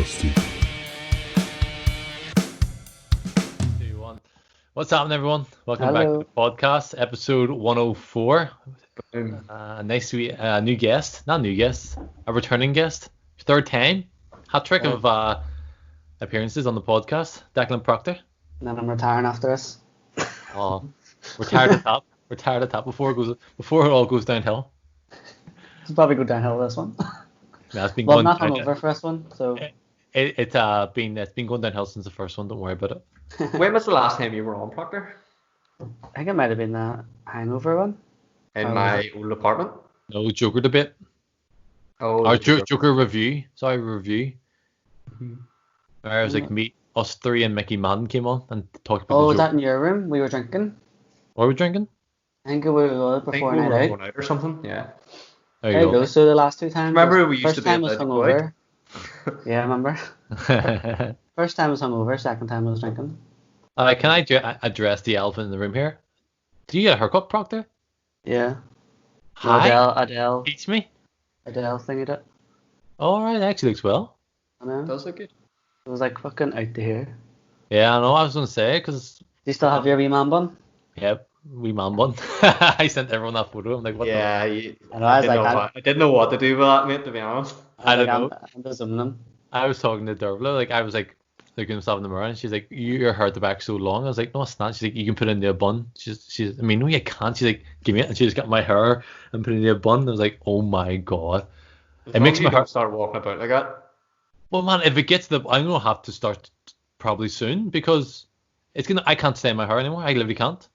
MCPodcasting. 2, 1. What's happening, everyone? Welcome back Hello. to the podcast, episode 104. Nice to meet new guest, not new guest, a returning guest. Third time, hat trick of appearances on the podcast. Declan Proctor. And then I'm retiring after this. Oh, we're tired of top. We're tired of top before it all goes downhill. It's probably go downhill this one. Yeah, it's been Well, going not downhill. hungover for this one, so It's been going downhill since the first one. Don't worry about it. When was the last time you were on, Proctor? I think it might have been the hangover one. In my old apartment? No, Joker debate. Oh, Or Joker review. Sorry, review. Where it was like us three and Mickey Mann came on and talked about Oh, the was Joker. that in your room? We were drinking. What were we drinking? I think we were I think before we were night going out. out or something. Yeah. There There you you go. So the last two times. Remember we used first to be time at was the hungover. Yeah, I remember. go. First time was hungover. Second time was drinking. Can I address the elephant in the room here? Do you get a haircut, Proctor? Yeah. Hi. Adele Teach me. thingied it. All right, actually looks well. I know. Does look good. It was like fucking out to here. Yeah, I know. I was gonna say because Do you still have your wee man bun? yep, we man bun. I sent everyone that photo. I'm like, what? Yeah, I know. I was like, I didn't know what to do with that, mate, to be honest. I don't know. I'm just zooming them. I was talking to Dervla. Like I was like looking at myself in the mirror, and she's like, "Your hair at the back so long." I was like, "No, it's not." She's like, "You can put it in a bun." She's. I mean, no, you can't. She's like, "Give me it," and she just got my hair and put it in a bun. I was like, "Oh my god." It makes my heart start walking about like that. Well, man, if it gets I'm gonna have to start probably soon because I can't stay in my hair anymore. I literally can't.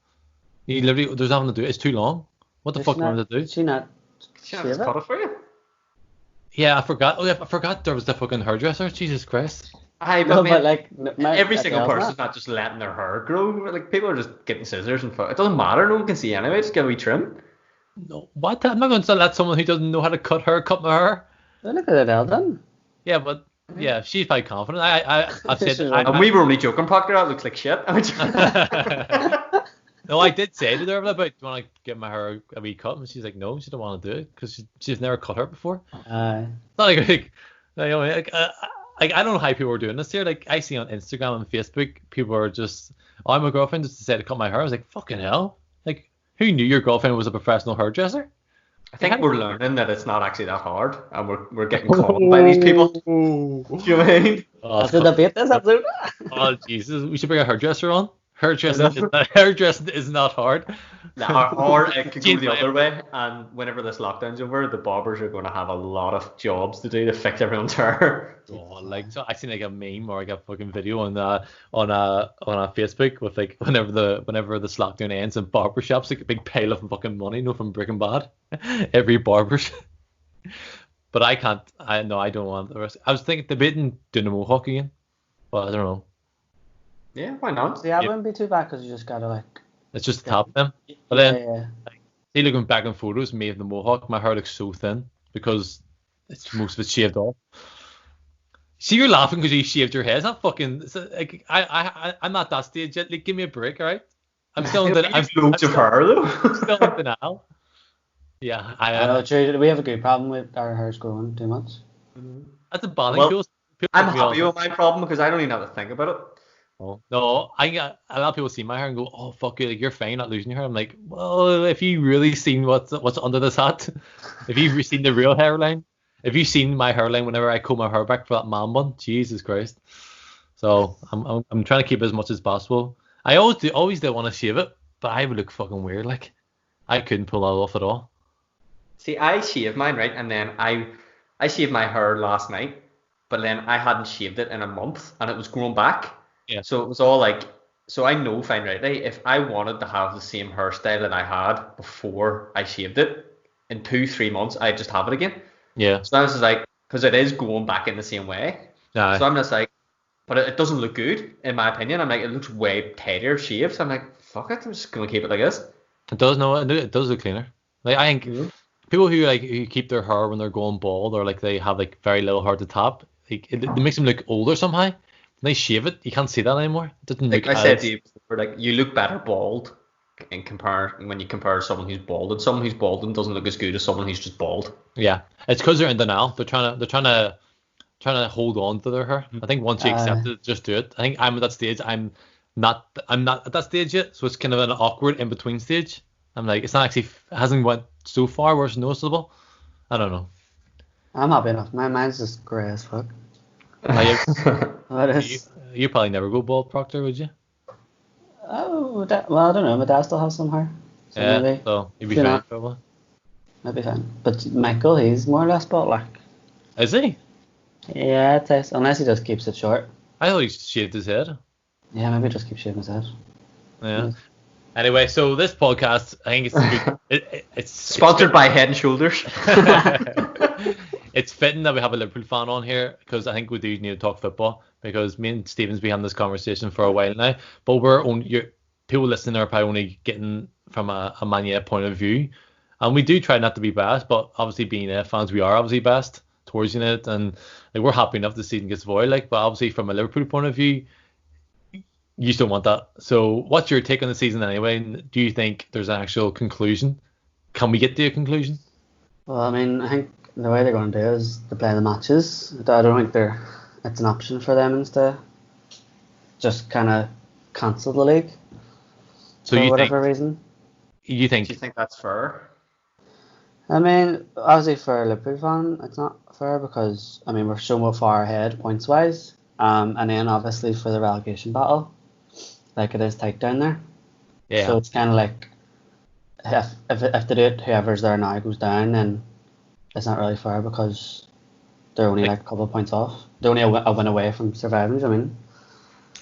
You literally, there's nothing to do. It's too long. What the fuck am I to do? Did she not Shit, shave just it? cut it for you. Yeah, I forgot. Oh, yeah, I forgot there was the fucking hairdresser. Jesus Christ. Aye, No, but, but mate, like every single Adele's person's not just letting their hair grow. Like, people are just getting scissors and it doesn't matter. No one can see anyway. Just get a wee trim. No, what? I'm not going to let someone who doesn't know how to cut my hair. Oh, look at Adele then. Yeah, but yeah, she's very confident. I've said. And we were only joking, Proctor. That looks like shit. No, I did say to her about, do you want to get my hair a wee cut? And she's like, no, she don't want to do it because she's never cut her before. Aye. It's not like I don't know how people are doing this here. Like I see on Instagram and Facebook, people are just, oh, my girlfriend just decided to cut my hair. I was like, fucking hell! Like, who knew your girlfriend was a professional hairdresser? I think we're learning that it's not actually that hard, and we're getting caught by these people. Do you know what I mean? That's the debate this episode. Oh Jesus, we should bring a hairdresser on. Hairdressing is not hard. Or it could go the other way, and whenever this lockdown's over, the barbers are going to have a lot of jobs to do to fix everyone's hair. Oh, like so I seen like a meme or like a fucking video on a Facebook with like whenever this lockdown ends and barbershops like a big pile of fucking money, you know, from Breaking Bad. Every barber's. But I can't. I don't want the rest. I was thinking debating doing a mohawk again, but I don't know. Yeah, why not? See, that wouldn't be too bad because you just gotta like. It's just the top of them. But then Yeah. see, looking back in photos, me of the mohawk, my hair looks so thin because it's most of it shaved off. See, you're laughing because you shaved your head. It's not fucking. It's like I'm not that stage yet. Like, give me a break, alright? I'm still in I'm loads of hair though. still in denial. Yeah, I know, true. We have a good problem with our hairs growing too much. that's a banning Well, tool. I'm happy with my problem because I don't even have to think about it. Oh, no, a lot of people see my hair and go, "Oh fuck you, like you're fine not losing your hair." I'm like, well, if you really seen what's under this hat, if you've seen the real hairline, if you've seen my hairline whenever I comb my hair back for that man bun, Jesus Christ. So I'm trying to keep it as much as possible. I always did want to shave it, but I would look fucking weird. Like I couldn't pull that off at all. See, I shaved mine, right, and then I shaved my hair last night, but then I hadn't shaved it in a month, and it was growing back. Yeah. So it was all like, so I know fine rightly, if I wanted to have the same hairstyle that I had before I shaved it, in 2-3 months, I'd just have it again. Yeah. So I was just like, because it is going back in the same way. Aye. So I'm just like, but it doesn't look good, in my opinion. I'm like, it looks way tighter shaved. So I'm like, fuck it, I'm just going to keep it like this. It does it does look cleaner. Like I think people who keep their hair when they're going bald or like they have like very little hair at the top, like it makes them look older somehow. When they shave it, you can't see that anymore. It doesn't Like look I said to you before, like you look better bald when you compare someone who's bald, and someone who's bald and doesn't look as good as someone who's just bald. Yeah, it's because they're in denial. They're trying to trying to hold on to their hair. I think once you accept it, just do it. I think I'm at that stage. I'm not at that stage yet, so it's kind of an awkward in between stage. I'm like, it's not actually it hasn't went so far where it's noticeable. I don't know. I'm happy enough. Mine's just grey as fuck. You probably never go bald, Proctor, would you? Oh, well, I don't know. My dad still has some hair. So Yeah, maybe, so you'd be fine, probably. Maybe fine. But Michael, he's more or less bald, like. Is he? Yeah, it is. Unless he just keeps it short. I thought he shaved his head. Yeah, maybe just keep shaving his head. Yeah. Anyway, so this podcast, I think it's sponsored by Head and Shoulders. It's fitting that we have a Liverpool fan on here because I think we do need to talk football because me and Stephen's been having this conversation for a while now. But people listening are probably only getting from a Man United point of view, and we do try not to be biased. But obviously, being United fans, we are obviously biased towards United, and like we're happy enough the season gets void. Like, but obviously from a Liverpool point of view, you just don't want that. So, what's your take on the season anyway? Do you think there's an actual conclusion? Can we get to a conclusion? Well, I mean, I think the way they're going to do it is to play the matches. I don't think it's an option for them to just kind of cancel the league for whatever reason. Do you think that's fair? I mean, obviously for a Liverpool fan, it's not fair because, I mean, we're so far ahead points-wise. And then obviously for the relegation battle, like it is tight down there. Yeah. So it's kind of like, if they do it, whoever's there now goes down, then it's not really fair because they're only like a couple of points off. They're only a win away from surviving. I mean,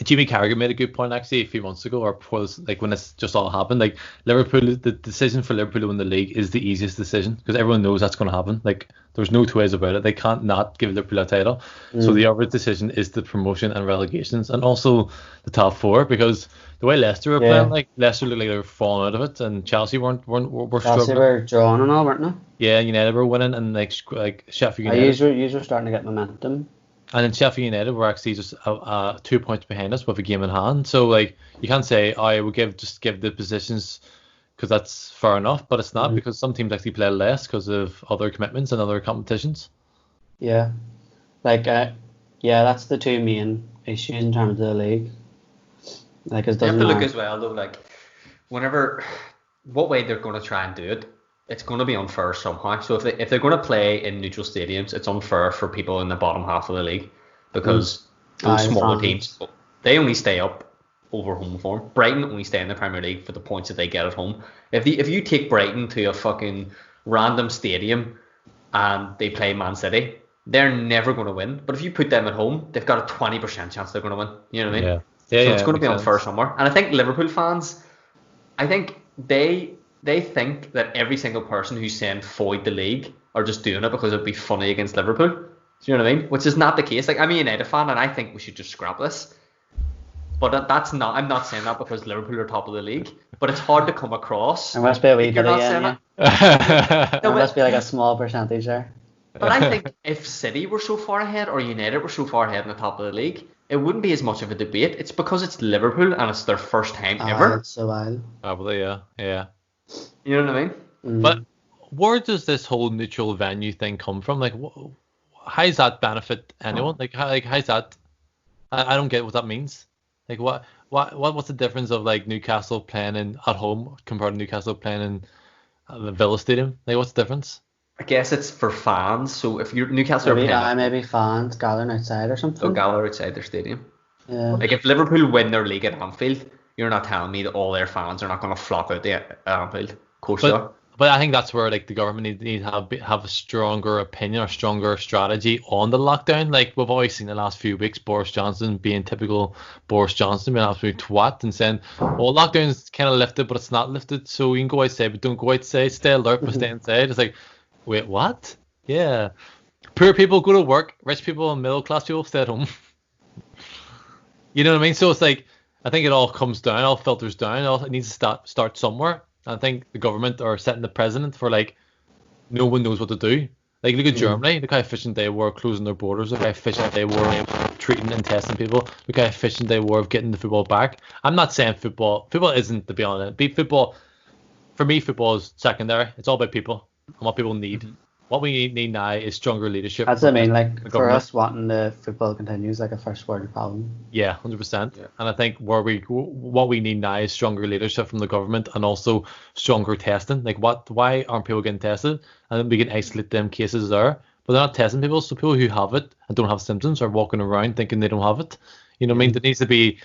Jimmy Carragher made a good point actually a few months ago, or before this, like when this just all happened. Like Liverpool, the decision for Liverpool to win the league is the easiest decision because everyone knows that's going to happen. Like there's no two ways about it. They can't not give Liverpool a title. So the other decision is the promotion and relegations, and also the top four because the way Leicester were playing, like Leicester looked like they were falling out of it, and Chelsea were struggling. Chelsea were drawing and all, weren't they? Yeah, United were winning, and like Sheffield United. You were starting to get momentum. And then Sheffield United were actually just 2 points behind us with a game in hand. So like you can't say, we'll give the positions because that's fair enough, but it's not because some teams actually play less because of other commitments and other competitions. Yeah, like that's the two main issues in terms of the league. Like it doesn't. You have to look as well though, like what way they're going to try and do it. It's going to be unfair somehow. So if they're going to play in neutral stadiums, it's unfair for people in the bottom half of the league because those smaller teams, they only stay up over home form. Brighton only stay in the Premier League for the points that they get at home. If you take Brighton to a fucking random stadium and they play Man City, they're never going to win. But if you put them at home, they've got a 20% chance they're going to win. You know what I mean? Yeah. So it's going to be unfair somewhere. And I think Liverpool fans, I think they think that every single person who's saying void the league are just doing it because it'd be funny against Liverpool. Do you know what I mean? Which is not the case. Like I'm a United fan and I think we should just scrap this. But that's not. I'm not saying that because Liverpool are top of the league. But it's hard to come across. There must be a wee bit of there must be like a small percentage there. But I think if City were so far ahead or United were so far ahead in the top of the league, it wouldn't be as much of a debate. It's because it's Liverpool and it's their first time ever. That's so wild. Probably, yeah. You know what I mean? But where does this whole neutral venue thing come from? Like, how does that benefit anyone? Like, how's that? I don't get what that means. Like, what's the difference of like Newcastle playing at home compared to Newcastle playing in the Villa Stadium? Like, what's the difference? I guess it's for fans. So if you're Newcastle, maybe fans gathering outside or something. They'll gather outside their stadium. Yeah. Like if Liverpool win their league at Anfield, you're not telling me that all their fans are not going to flock out at Anfield. Of course they are. But I think that's where like the government need to have a stronger opinion or stronger strategy on the lockdown. Like we've always seen the last few weeks, Boris Johnson being typical Boris Johnson, being an absolute twat and saying, "Well, lockdown's kind of lifted, but it's not lifted, so you can go outside, but don't go outside. Stay alert, but stay inside." It's like, wait, what? Yeah, poor people go to work, rich people and middle class people stay at home. You know what I mean? So it's like I think it all comes down, all filters down. It needs to start somewhere. I think the government are setting the precedent for like no one knows what to do. Like look at Germany, look how efficient they were closing their borders, look how efficient they were of treating and testing people, look how efficient they were of getting the football back. I'm not saying football isn't, to be honest. For me, football is secondary. It's all about people and what people need. what we need now is stronger leadership. That's what I mean. Like the for government. us, wanting the football continues like a first world problem. Yeah, 100%. Yeah. And I think what we need now is stronger leadership from the government and also stronger testing. Like why aren't people getting tested? And then we can isolate them cases there. But they're not testing people, so people who have it and don't have symptoms are walking around thinking they don't have it. You know what I mean? There needs to be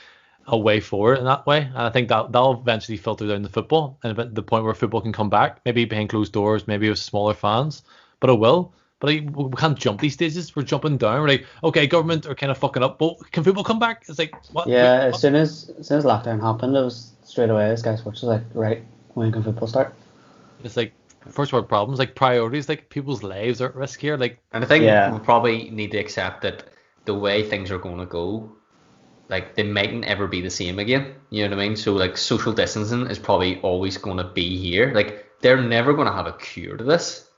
a way forward in that way. And I think that'll eventually filter down the football and at the point where football can come back, maybe behind closed doors, maybe with smaller fans, but it will. But we can't jump these stages. We're jumping down. We're like, okay, government are kind of fucking up. Well, can football come back? It's like, what? Yeah, What? as soon as lockdown happened, it was straight away. This guy's watch was like, right, when can football start? It's like first world problems, like priorities, like people's lives are at risk here. Like, And I think Yeah. we probably need to accept that the way things are going to go, like they mightn't ever be the same again. You know what I mean? So like social distancing is probably always going to be here. Like they're never going to have a cure to this.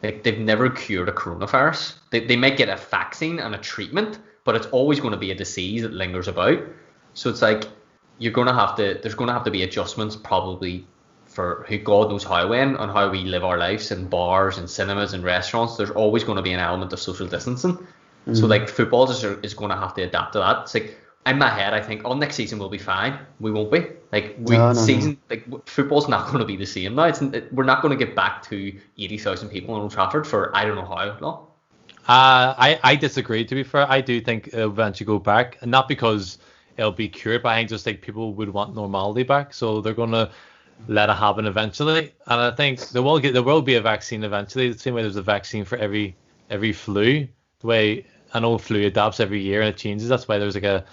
Like they've never cured a coronavirus. They might get a vaccine and a treatment, but it's always going to be a disease that lingers about. So it's like there's going to have to be adjustments probably for who God knows how when on how we live our lives in bars and cinemas and restaurants. There's always going to be an element of social distancing. So like football is going to have to adapt to that. It's like in my head I think next season we'll be fine. We won't be. Like No. like football's not going to be the same now. We're not going to get back to 80,000 people in Old Trafford for I don't know how long. I disagree. To be fair, I do think it'll eventually go back, and not because it'll be cured, but I think just like people would want normality back, so they're gonna let it happen eventually. And I think there will be a vaccine eventually, the same way there's a vaccine for every flu. The way I know flu adapts every year and it changes. That's why there's like a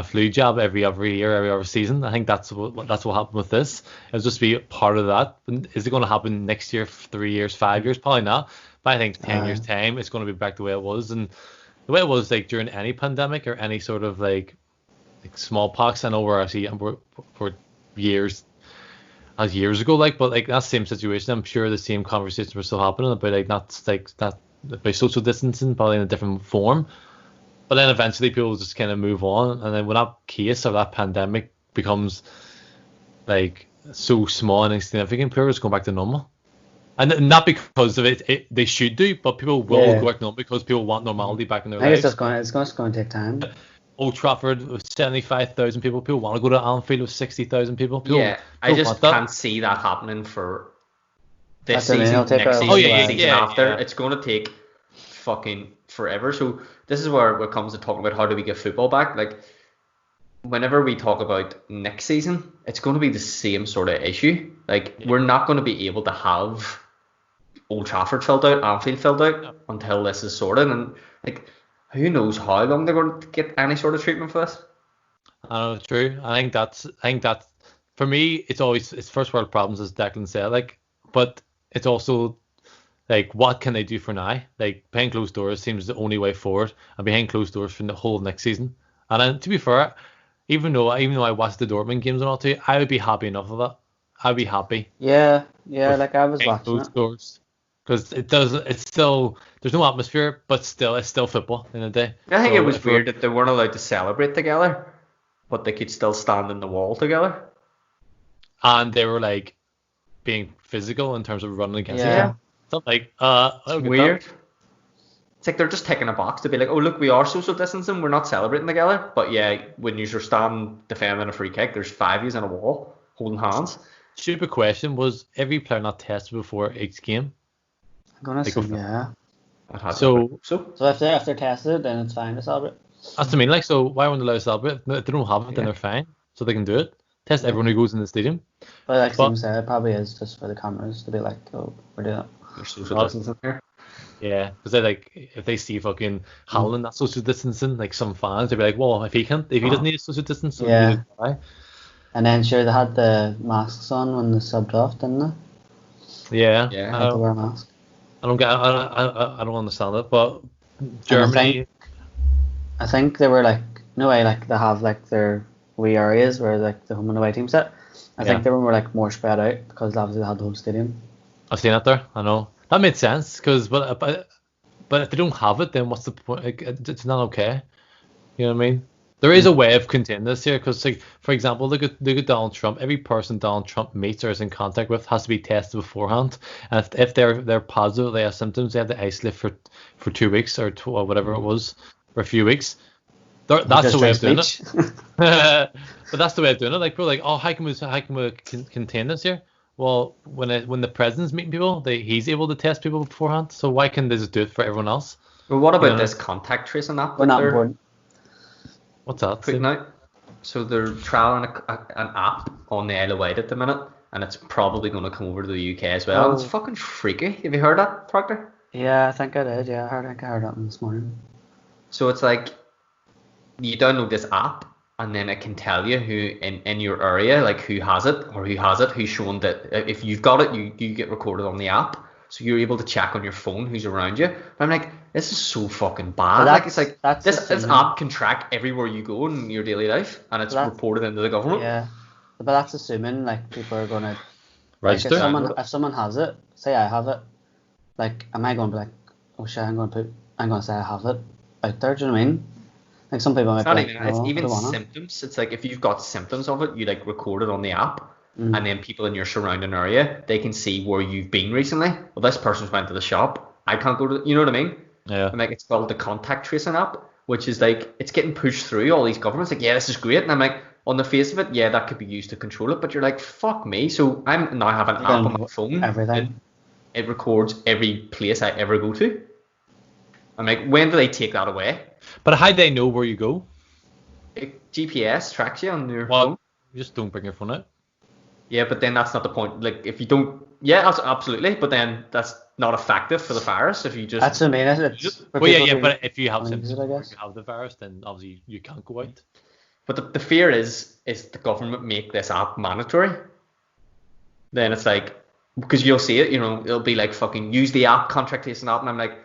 flu jab every year, every other season. I think that's what happened with this. It'll just be part of that. Is it going to happen next year, 3 years, 5 years? Probably not. But I think 10 years time, it's going to be back the way it was. And the way it was like during any pandemic or any sort of like smallpox. I know we're years ago, like, but like that same situation. I'm sure the same conversations were still happening about like not by social distancing, probably in a different form. But then eventually people just kind of move on, and then when that case or that pandemic becomes like so small and insignificant, people just go back to normal. And not because of it, they should do, but people will go back to normal because people want normality back in their I think lives. it's just going to take time. Old Trafford with 75,000 people. People want to go to Anfield with 60,000 people. I just can't see that happening for this That's season, next season, yeah, season yeah, after. yeah. It's going to take fucking forever. So this is where it comes to talking about how do we get football back. Like whenever we talk about next season, it's going to be the same sort of issue. Like we're not going to be able to have Old Trafford filled out, Anfield filled out until this is sorted. And like who knows how long they're going to get any sort of treatment for this. True. I think that's for me. It's first world problems, as Declan said. Like, but it's also like what can they do for now? Like behind closed doors seems the only way forward, and behind closed doors for the whole next season. And then, to be fair, even though I watched the Dortmund games and all too, I would be happy enough of that. I'd be happy. Yeah, like I was behind watching closed it. doors. Because it's still there's no atmosphere, but it's still football in the day. I think So it was if weird that they weren't allowed to celebrate together, but they could still stand in the wall together. And they were like being physical in terms of running against each Yeah. other. Something like I don't get Weird. that. It's like they're just ticking a box to be like, oh look, we are social distancing, we're not celebrating together. But yeah, when you're standing defending a free kick, there's 5 yous on a wall holding hands. Stupid question, was every player not tested before each game? I'm gonna Like, assume, yeah. So So if they're tested, then it's fine to celebrate. that's what I mean. Like, so why won't they let us celebrate? If they don't have it, then they're fine. So they can do it. Test everyone who goes in the stadium. But like Stephen said, it probably is just for the cameras to be like, oh, we're doing it. There's social distancing here. Yeah, because they like if they see fucking Howland that social distancing, like some fans, they'd be like, well, if he doesn't need a social distance, so Yeah. neither do I. And then sure, they had the masks on when they subbed off, didn't they? Yeah. They had to wear a mask. I don't understand it, but And Germany. I think they were like, no way, like they have like their wee areas where like the home and away team sit. I think they were like more spread out because obviously they had the whole stadium. I've seen it there. I know that made sense because but if they don't have it, then what's the point? Like, it's not okay. You know what I mean? There is a way of containing this here, because, like, for example, look at Donald Trump. Every person Donald Trump meets or is in contact with has to be tested beforehand, and if they're positive, they have symptoms, they have to isolate for 2 weeks or whatever it was, for a few weeks. That's the way of doing it. But that's the way of doing it. Like, we're like, oh, how can we contain this here? Well, when the president's meeting people, he's able to test people beforehand. So why can't they just do it for everyone else? Well, what about this contact tracing app? We're not important. What's that? Putting out? So they're trialing an app on the Isle of Wight at the minute, and it's probably going to come over to the UK as well. It's fucking freaky. Have you heard that, Proctor? Yeah, I think I did. Yeah, I heard that this morning. So it's like you download this app, and then it can tell you who in your area, like who has it, who's shown that if you've got it, you get recorded on the app. So you're able to check on your phone who's around you. But I'm like, this is so fucking bad. Like, it's like this app can track everywhere you go in your daily life, and it's reported into the government. Yeah, but that's assuming like people are gonna register. Like, if someone has it, say I have it, like, am I gonna be like, oh shit, I'm gonna say I have it out there? Do you know what I mean? Like, some people might be like, it's even symptoms. It's like if you've got symptoms of it, you like record it on the app. And then people in your surrounding area, they can see where you've been recently. Well, this person's went to the shop. I can't go to, you know what I mean? Yeah. And like, it's called the contact tracing app, which is like, it's getting pushed through all these governments. Like, yeah, this is great. And I'm like, on the face of it, yeah, that could be used to control it. But you're like, fuck me. So I'm now have an app on my phone. Everything. It records every place I ever go to. I'm like, when do they take that away? But how do they know where you go? GPS tracks you on your phone. You just don't bring your phone out. Yeah, but then that's not the point. Like, if you don't, yeah, absolutely. But then that's not effective for the virus. If you just, that's what I mean. But if you have symptoms, if you have the virus, then obviously you can't go out. But the fear is the government make this app mandatory. Then it's like, because you'll see it, you know, it'll be like fucking use the app, contact tracing app, and I'm like,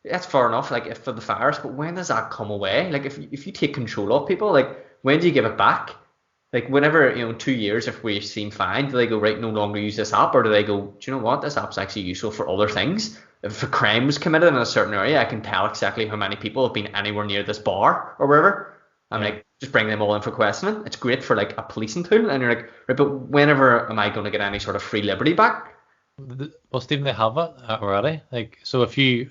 that's fair enough, like, if for the virus, but when does that come away? Like, if you take control of people, like, when do you give it back? Like, whenever, you know, 2 years, if we seem fine, do they go, right, no longer use this app? Or do they go, do you know what, this app's actually useful for other things? If a crime was committed in a certain area, I can tell exactly how many people have been anywhere near this bar or wherever. I'm like, just bring them all in for questioning. It's great for, like, a policing tool. And you're like, right, but whenever am I going to get any sort of free liberty back? Well, Stephen, they have it already. Like, so if you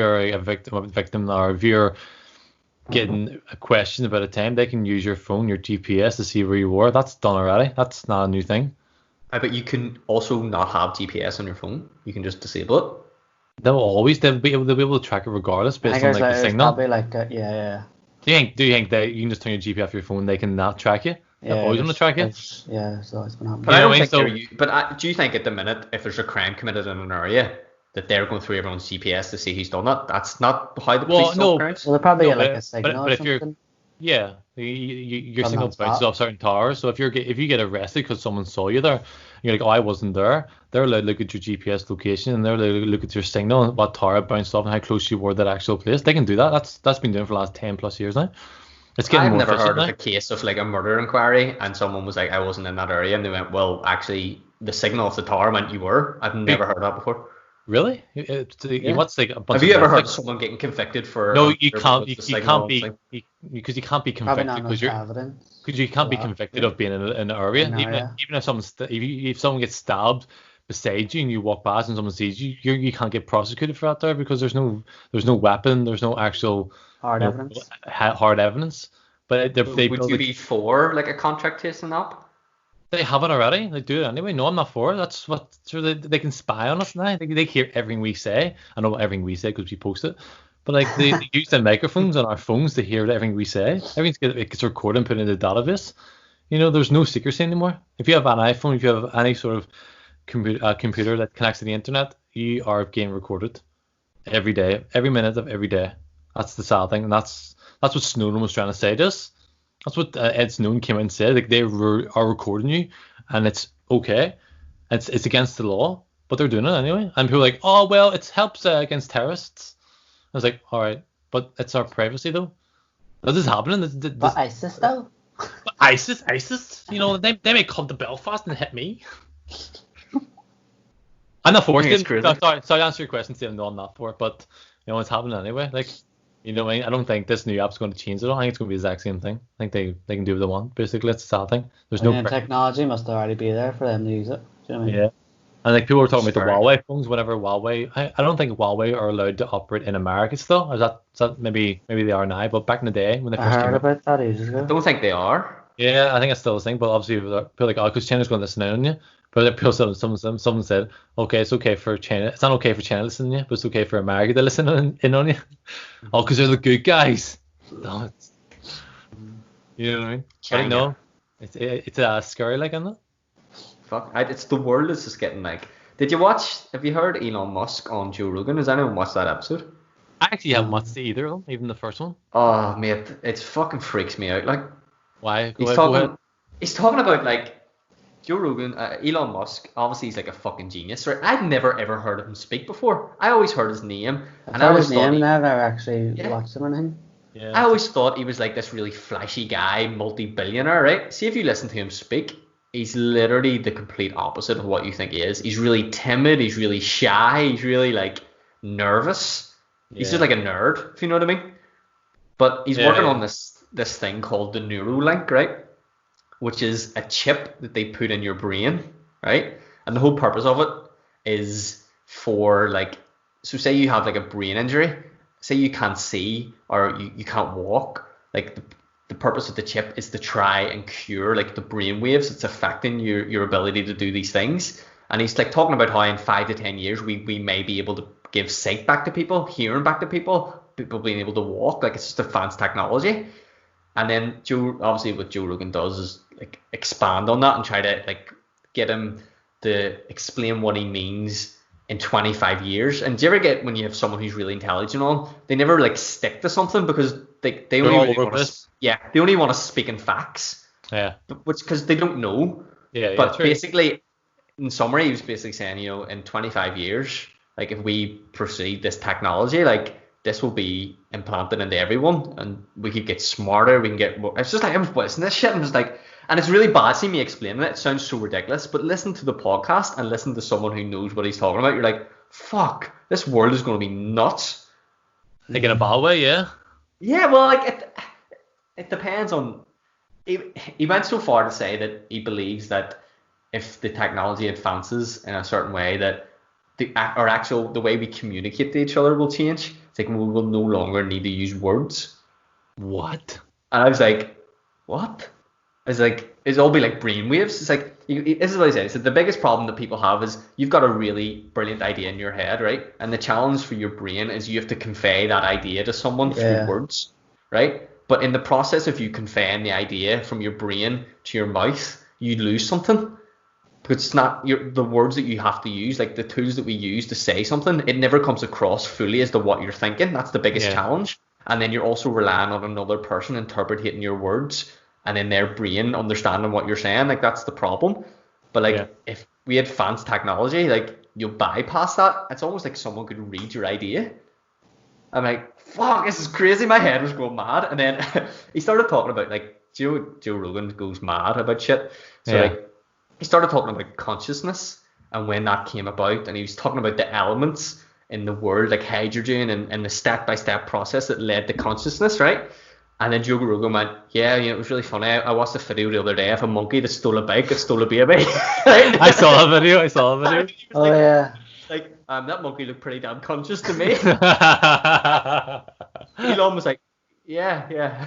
are a victim, or if you're getting a question about a time, they can use your phone, your GPS, to see where you were. That's done already. That's not a new thing. But you can also not have GPS on your phone. You can just disable it. They'll be able to track it regardless based on like the signal. Probably like yeah. Do you think that you can just turn your GPS off your phone? They can not track you. They're always going to track you. Yeah, so it's been happening. But I don't think do you think at the minute, if there's a crime committed in an area, that they're going through everyone's GPS to see who's done that? That's not how the police solve crimes. Well, they're probably like a signal. But if you're, your signal bounces off certain towers. So if you get arrested because someone saw you there, you're like, oh, I wasn't there. They're allowed to look at your GPS location, and they're allowed to look at your signal, and what tower it bounced off, and how close you were to that actual place. They can do that. That's been doing for the last 10+ years now. It's getting more efficient. I've never heard of a case of like a murder inquiry and someone was like, I wasn't in that area, and they went, well, actually, the signal of the tower meant you were. I've never heard that before. Really? What's like a bunch Have you ever heard of someone getting convicted for? No, you can't. You can't be because you can't be convicted because you can't be convicted of being in an area. Even if someone gets stabbed beside you and you walk past and someone sees you, you can't get prosecuted for that there because there's no weapon, there's no actual hard evidence. But would you be for like a contract tracing app? They have it already. They do it anyway. No, I'm not for it. That's what they can spy on us now. They hear everything we say. I know everything we say because we post it. But like they use their microphones on our phones to hear everything we say. Everything gets recorded and put into the database. You know, there's no secrecy anymore. If you have an iPhone, if you have any sort of computer that connects to the internet, you are getting recorded every day, every minute of every day. That's the sad thing, and that's what Snowden was trying to say to us. That's what Ed Snowden came out and said. Like, they are recording you, and it's okay. It's against the law, but they're doing it anyway. And people are like, oh well, it helps against terrorists. I was like, all right, but it's our privacy though. This is happening. But ISIS though. But ISIS. You know, they may come to Belfast and hit me. I'm not for it. Sorry, to answer your question, Stephen. No, I'm not for it, but you know, it's happening anyway. Like, You know what I mean? I don't think this new app's going to change it. I don't think it's going to be the exact same thing. I think they can do what they want. Basically, it's the sad thing. There's no technology must already be there for them to use it. Do you know what I mean? Yeah. And like people were talking about the Huawei phones, whatever Huawei. I don't think Huawei are allowed to operate in America still. Or is that maybe they are now? But back in the day when they first came out, about that ages ago. I don't think they are. Yeah, I think it's still a thing. But obviously, people like, oh, because China's going to listen in on you. But people, someone said, okay, it's okay for China. It's not okay for China to listen to you, but it's okay for America to listen in on you. Oh, because they're the good guys. No, you know what I mean? China. No, it's scary, like, isn't it? Fuck, it's the world is just getting like. Have you heard Elon Musk on Joe Rogan? Has anyone watched that episode? I actually haven't watched either of them, even the first one. Oh, mate, it fucking freaks me out. Like, why? He's talking about like Joe Rogan, Elon Musk. Obviously, he's like a fucking genius, right? I'd never ever heard of him speak before. I always heard his name, I've never actually watched him or anything. Yeah. I always thought he was like this really flashy guy, multi-billionaire, right? See, if you listen to him speak, he's literally the complete opposite of what you think he is. He's really timid. He's really shy. He's really like nervous. He's just like a nerd, if you know what I mean. But he's working on this thing called the Neuralink, right? Which is a chip that they put in your brain, right? And the whole purpose of it is for like, so say you have like a brain injury, say you can't see or you can't walk, like the purpose of the chip is to try and cure like the brain waves that's affecting your ability to do these things. And he's like talking about how in 5 to 10 years we may be able to give sight back to people, hearing back to people being able to walk. Like, it's just advanced technology. And then obviously what Joe Rogan does is like expand on that and try to like get him to explain what he means in 25 years. And do you ever get when you have someone who's really intelligent on, they never like stick to something because they only they only want to speak in facts. Yeah. Which because they don't know. Yeah. But basically, in summary, he was basically saying, you know, in 25 years, like if we proceed this technology, like this will be implanted into everyone, and we could get smarter. We can get more. It's just like I'm listening to this shit. I'm just like, and it's really bad seeing me explaining it. It sounds so ridiculous, but listen to the podcast and listen to someone who knows what he's talking about. You're like, fuck, this world is going to be nuts. Like in a bad way, yeah. Yeah, well, like it depends on. He went so far to say that he believes that if the technology advances in a certain way, that the way we communicate to each other will change. It's like we will no longer need to use words. What? And I was like, what? I was like, it'll all be like brainwaves. It's like, this is what I said. So the biggest problem that people have is you've got a really brilliant idea in your head, right? And the challenge for your brain is you have to convey that idea to someone through words, right? But in the process of you conveying the idea from your brain to your mouth, you lose something. Because it's not the words that you have to use, like the tools that we use to say something, it never comes across fully as to what you're thinking. That's the biggest challenge. And then you're also relying on another person interpreting your words and in their brain understanding what you're saying. Like, that's the problem. But like if we advance technology, like you'll bypass that. It's almost like someone could read your idea. I'm like, fuck, this is crazy. My head was going mad. And then he started talking about like Joe Rogan goes mad about shit. So like he started talking about consciousness and when that came about, and he was talking about the elements in the world, like hydrogen and the step-by-step process that led to consciousness, right? And then Joe Rogan went, yeah, you know, it was really funny. I watched a video the other day of a monkey that stole a bike, that stole a baby. Right? I saw a video. Like, that monkey looked pretty damn conscious to me. Elon was like, yeah.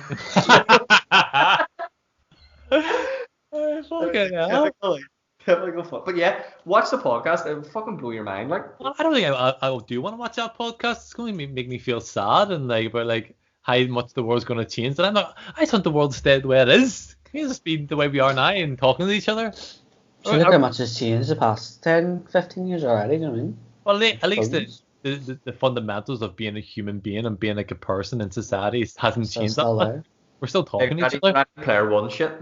Fucking hell. But yeah, watch the podcast. It'll fucking blow your mind. Like, I don't think I do want to watch that podcast. It's going to make me feel sad and like about like how much the world's going to change. And I just want the world to stay the way it is. Can you just be the way we are now and talking to each other? So look how much has changed the past 10, 15 years already. You know what I mean? Well, at least the fundamentals of being a human being and being like a person in society hasn't changed that much. We're still talking to each other. Player one shit.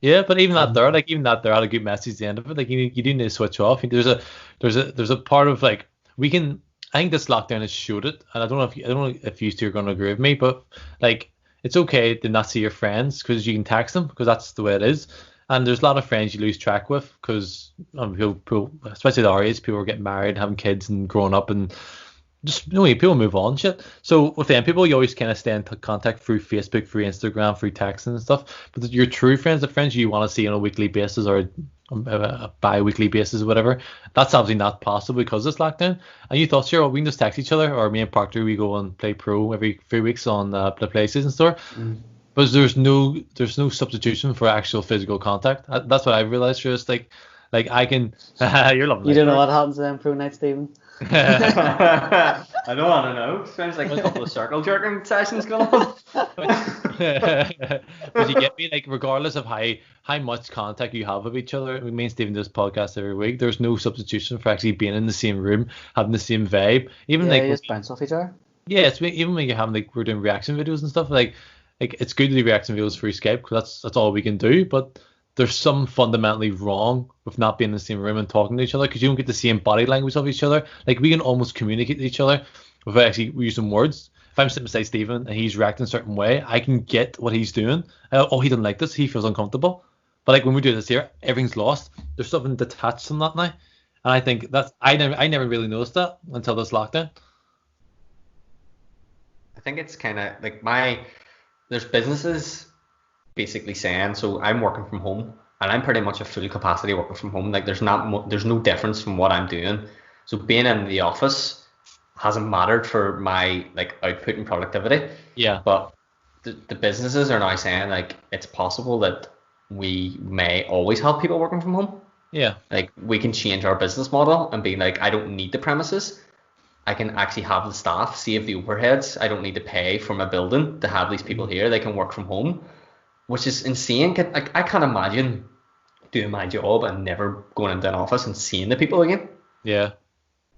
Yeah, but even that there had a good message at the end of it. Like you do need to switch off. There's a part of like I think this lockdown has showed it, and I don't know if you two are going to agree with me, but like it's okay to not see your friends because you can text them because that's the way it is. And there's a lot of friends you lose track with because people, especially at our age, people are getting married, having kids, and growing up, and just people move on shit. So with them people, you always kind of stay in contact through Facebook, through Instagram, through text and stuff. But your true friends, the friends you want to see on a weekly basis or a bi-weekly basis or whatever, that's obviously not possible because of this lockdown. And you thought, sure, well, we can just text each other, or me and Proctor, we go and play pro every 3 weeks on the PlayStation Store. But there's no substitution for actual physical contact. That's what I realized. Just like I can. You're loving. You don't know what happens to them pro night, Stephen. I don't want to know. Sounds like a couple of circle jerking sessions going on. But you get me, like, regardless of how much contact you have with each other, me and Stephen do this podcast every week, there's no substitution for actually being in the same room, having the same vibe. Even you just bounce off each other. Yeah, it's even when you're having, like, we're doing reaction videos and stuff, like it's good to do reaction videos through Skype because that's all we can do, but there's something fundamentally wrong with not being in the same room and talking to each other because you don't get the same body language of each other. Like, we can almost communicate to each other without actually using words. If I'm sitting beside Stephen and he's reacting a certain way, I can get what he's doing. Oh, he doesn't like this. He feels uncomfortable. But like when we do this here, everything's lost. There's something detached from that now. And I think I never really noticed that until this lockdown. I think it's kind of like there's businesses basically saying, so I'm working from home and I'm pretty much a full capacity working from home. Like there's no difference from what I'm doing. So being in the office hasn't mattered for my like output and productivity. Yeah. But the businesses are now saying like it's possible that we may always have people working from home. Yeah. Like we can change our business model and be like, I don't need the premises. I can actually have the staff, save the overheads. I don't need to pay for my building to have these people here. They can work from home, which is insane. I can't imagine doing my job and never going into an office and seeing the people again. Yeah.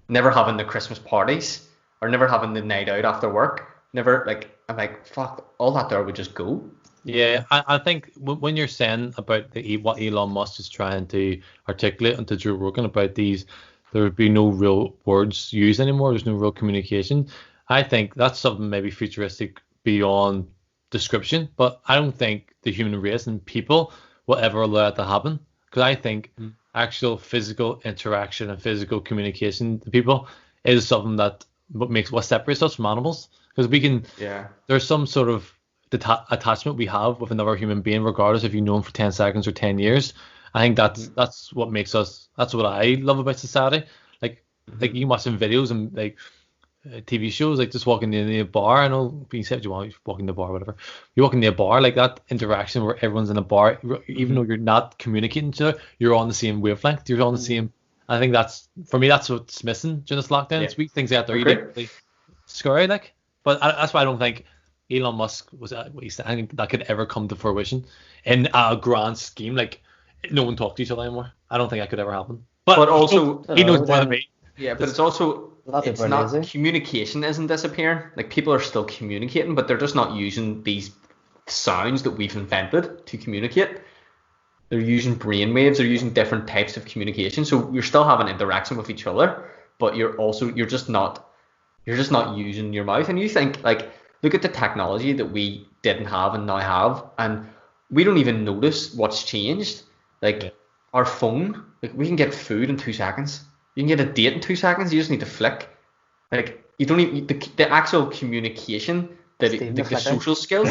Never having the Christmas parties or never having the night out after work. Never, like, I'm like, fuck, all that there would just go. Yeah, I think when you're saying about what Elon Musk is trying to articulate into Joe Rogan about these, there would be no real words used anymore. There's no real communication. I think that's something maybe futuristic beyond description, but I don't think the human race and people will ever allow it to happen because I think actual physical interaction and physical communication to people is something that what separates us from animals because we can. Yeah. There's some sort of attachment we have with another human being, regardless if you know him for 10 seconds or 10 years. I think that's what makes us. That's what I love about society. Like you watching videos and like TV shows, like just walking in a bar. I know being said you want walking in the bar, whatever. You walk in a bar, like that interaction where everyone's in a bar, even though you're not communicating to each other, you're on the same wavelength. You're on the same. I think that's for me. That's what's missing during this lockdown. It's weak things out there. You don't really scary, like. But that's why I don't think Elon Musk was I think that could ever come to fruition in a grand scheme. Like no one talked to each other anymore. I don't think that could ever happen. But also he knows more than me. Yeah, but it's also it's not communication isn't disappearing. Like people are still communicating, but they're just not using these sounds that we've invented to communicate. They're using brainwaves. They're using different types of communication. So you're still having interaction with each other, but you're just not using your mouth. And you think like look at the technology that we didn't have and now have, and we don't even notice what's changed. Like our phone, like we can get food in 2 seconds. You can get a date in 2 seconds. You just need to flick. Like you don't need the actual communication, the social skills.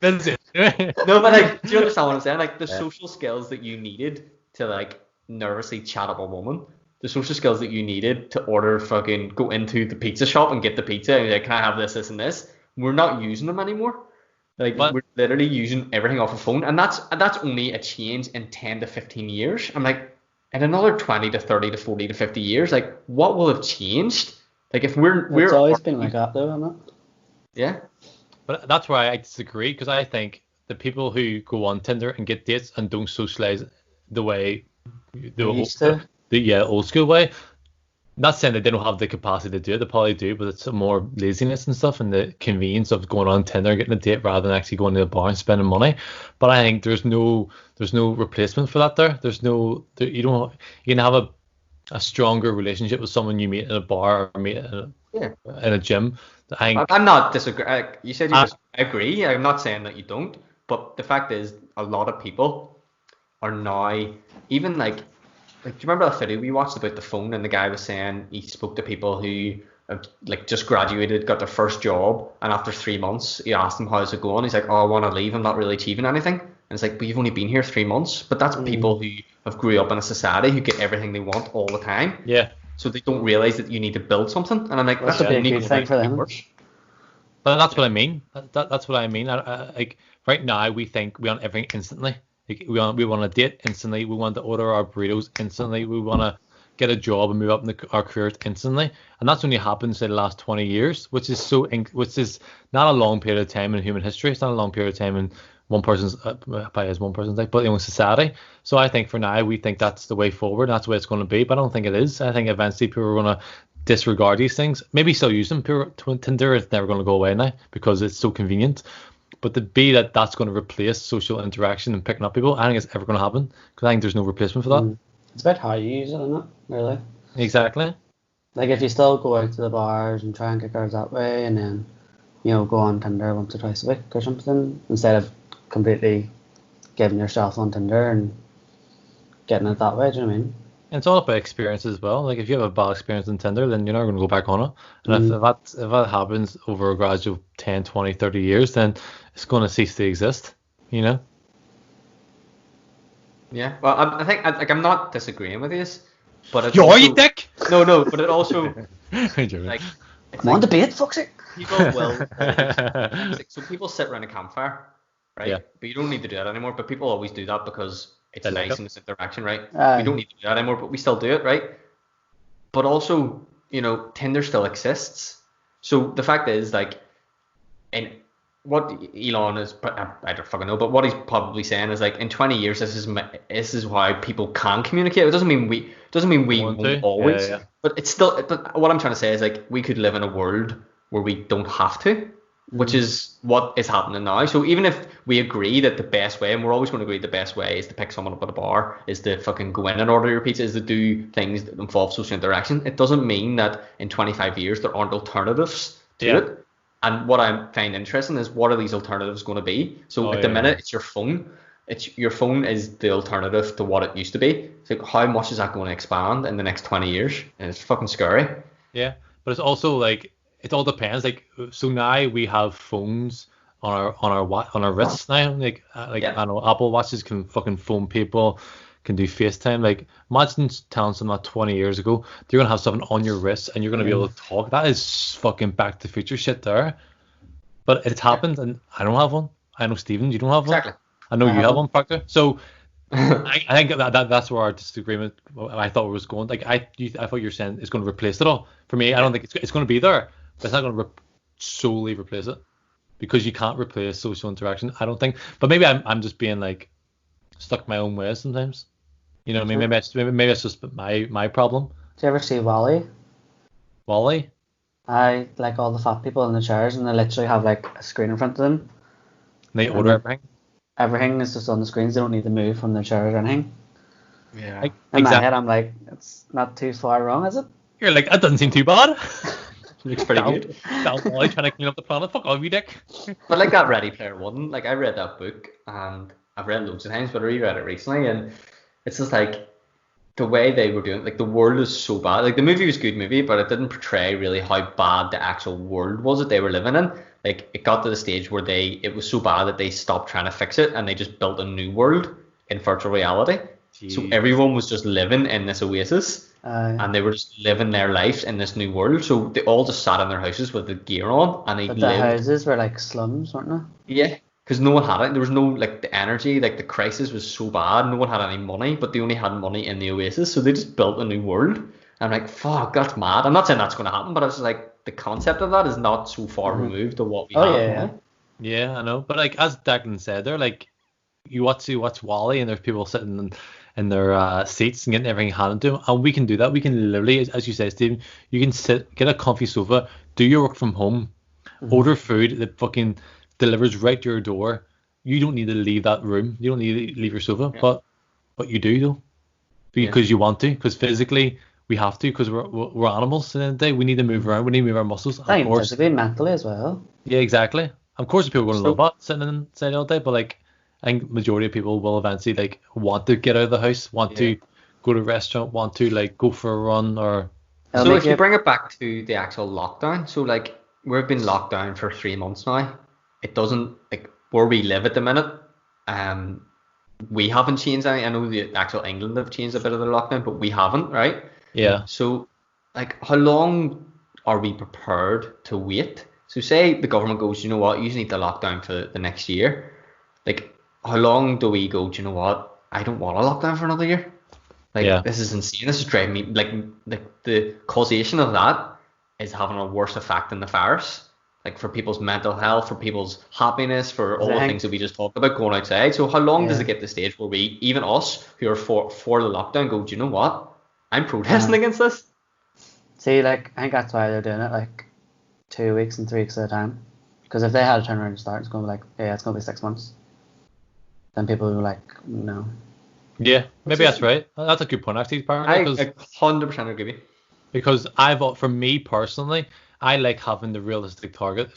No, but like, do you understand what I'm saying? Like the social skills that you needed to like nervously chat up a woman, the social skills that you needed to order fucking go into the pizza shop and get the pizza and like, can I have this and this? We're not using them anymore. Like we're literally using everything off a phone, and that's only a change in 10 to 15 years. I'm like, in another 20 to 30 to 40 to 50 years, like what will have changed? Like if we're it's always been like that though, hasn't it? Yeah. But that's why I disagree because I think the people who go on Tinder and get dates and don't socialize the way the old school way. Not saying that they don't have the capacity to do it, they probably do, but it's more laziness and stuff and the convenience of going on Tinder and getting a date rather than actually going to the bar and spending money. But I think there's no replacement for that there. You can have a stronger relationship with someone you meet in a bar or meet in a gym. I'm not disagreeing. You said I agree. I'm not saying that you don't, but the fact is a lot of people are now even like do you remember that video we watched about the phone and the guy was saying he spoke to people who like just graduated, got their first job, and after 3 months, you ask them how's it going. He's like, oh, I want to leave. I'm not really achieving anything. And it's like, but you've only been here 3 months. But that's people who have grew up in a society who get everything they want all the time. Yeah. So they don't realize that you need to build something. And I'm like, that's a big thing for them. But that's what I mean. That's what I mean. Like right now, we think we want everything instantly. Like we want a date instantly. We want to order our burritos instantly. We want to get a job and move up in our careers instantly. And that's only happened in the last 20 years, which is not a long period of time in human history. It's not a long period of time in one person's life, but in society. So I think for now, we think that's the way forward. That's the way it's going to be. But I don't think it is. I think eventually people are going to disregard these things. Maybe still use them. Tinder is never going to go away now because it's so convenient. But to be that's going to replace social interaction and picking up people, I think it's ever going to happen because I think there's no replacement for that. It's about how you use it, isn't it? Really. Exactly. Like if you still go out to the bars and try and get girls that way, and then go on Tinder once or twice a week or something, instead of completely giving yourself on Tinder and getting it that way. Do you know what I mean? And it's all about experience as well. Like if you have a bad experience on Tinder, then you're not going to go back on it. And if that happens over a gradual 10, 20, 30 years, then it's going to cease to exist. Yeah. Well, I think I'm not disagreeing with this, but it's you dick. No, but it also like come on, debate, fuck's sake. People will. So people sit around a campfire, right? Yeah. But you don't need to do that anymore. But people always do that because it's nice and it's interaction, right? We don't need to do that anymore, but we still do it, right? But also, Tinder still exists. So the fact is, like, and what Elon is, I don't fucking know, but what he's probably saying is like in 20 years, this is why people can communicate. It doesn't mean we won't always, but it's still. But what I'm trying to say is like we could live in a world where we don't have to, which is what is happening now. So even if we agree that the best way, and we're always going to agree the best way is to pick someone up at a bar, is to fucking go in and order your pizza, is to do things that involve social interaction, it doesn't mean that in 25 years there aren't alternatives to it. And what I find interesting is what are these alternatives going to be? So at the minute, it's your phone. Your phone is the alternative to what it used to be. So how much is that going to expand in the next 20 years? And it's fucking scary. Yeah, but it's also like it all depends. Like so now we have phones on our wrists now. Like I know Apple Watches can fucking phone people, can do FaceTime. Like imagine telling someone that 20 years ago they're gonna have something on your wrist and you're gonna be able to talk. That is fucking Back to the Future shit there. But it's happened and I don't have one. I know Stephen, you don't have one. Exactly. I know you have one, Proctor. So I think that's where our disagreement I thought was going. Like I thought you were saying it's going to replace it all. For me, I don't think it's going to be there, but it's not going to solely replace it because you can't replace social interaction. I don't think. But maybe I'm just being like stuck my own ways sometimes. Maybe it's just my problem. Do you ever see Wall-E? Wall-E? I like all the fat people in the chairs, and they literally have like a screen in front of them. And they order everything. Everything is just on the screens. They don't need to move from their chairs or anything. Yeah. In my head, I'm like, it's not too far wrong, is it? You're like, that doesn't seem too bad. Looks pretty good. Wall-E trying to clean up the planet. Fuck off, you dick. But like that Ready Player One, like I read that book and I've read it loads of times, but I reread it recently, and it's just like the way they were doing it, like the world is so bad. Like the movie was a good movie, but it didn't portray really how bad the actual world was that they were living in. Like it got to the stage where it was so bad that they stopped trying to fix it and they just built a new world in virtual reality. Jeez. So everyone was just living in this oasis and they were just living their lives in this new world. So they all just sat in their houses with the gear on and they lived. The houses were like slums, weren't they? Yeah. Because no one had it. There was no, like, the energy, like, the crisis was so bad. No one had any money, but they only had money in the Oasis. So they just built a new world. And I'm like, fuck, that's mad. I'm not saying that's going to happen, but I was just like, the concept of that is not so far removed of what we have. Yeah, I know. But, like, as Declan said, they're like, you watch Wall-E and there's people sitting in their seats and getting everything handed to them. And we can do that. We can literally, as you say, Stephen, you can sit, get a comfy sofa, do your work from home, order food that fucking delivers right to your door. You don't need to leave that room. You don't need to leave your sofa, but you do though, because you want to. Because physically we have to. Because we're animals. At the end of the day, we need to move around. We need to move our muscles. I think physically, mentally as well. Yeah, exactly. Of course, people are going to love that sitting inside all day, but like I think majority of people will eventually like want to get out of the house, want to go to a restaurant, want to like go for a run or. It'll So make if you bring it back to the actual lockdown, so like we've been locked down for 3 months now. It doesn't like where we live at the minute. We haven't changed any. I know the actual England have changed a bit of the lockdown, but we haven't, right? Yeah. So like how long are we prepared to wait? So say the government goes, you know what, you need to lock down for the next year. Like how long do we go, do you know what? I don't want to lock down for another year. Like Yeah. this is insane. This is driving me like the causation of that is having a worse effect than the virus. Like for people's mental health, for people's happiness, for all the things that we just talked about going outside. So how long does it get to the stage where we, even us who are for the lockdown, go, do you know what? I'm protesting against this. See, like I think that's why they're doing it like 2 weeks and 3 weeks at a time. Because if they had a turnaround and start, it's going to be like, yeah, it's going to be 6 months. Then people will be like, no. Yeah, maybe that's right. That's a good point actually, apparently. I 100% agree with you. Because for me personally, I like having the realistic target.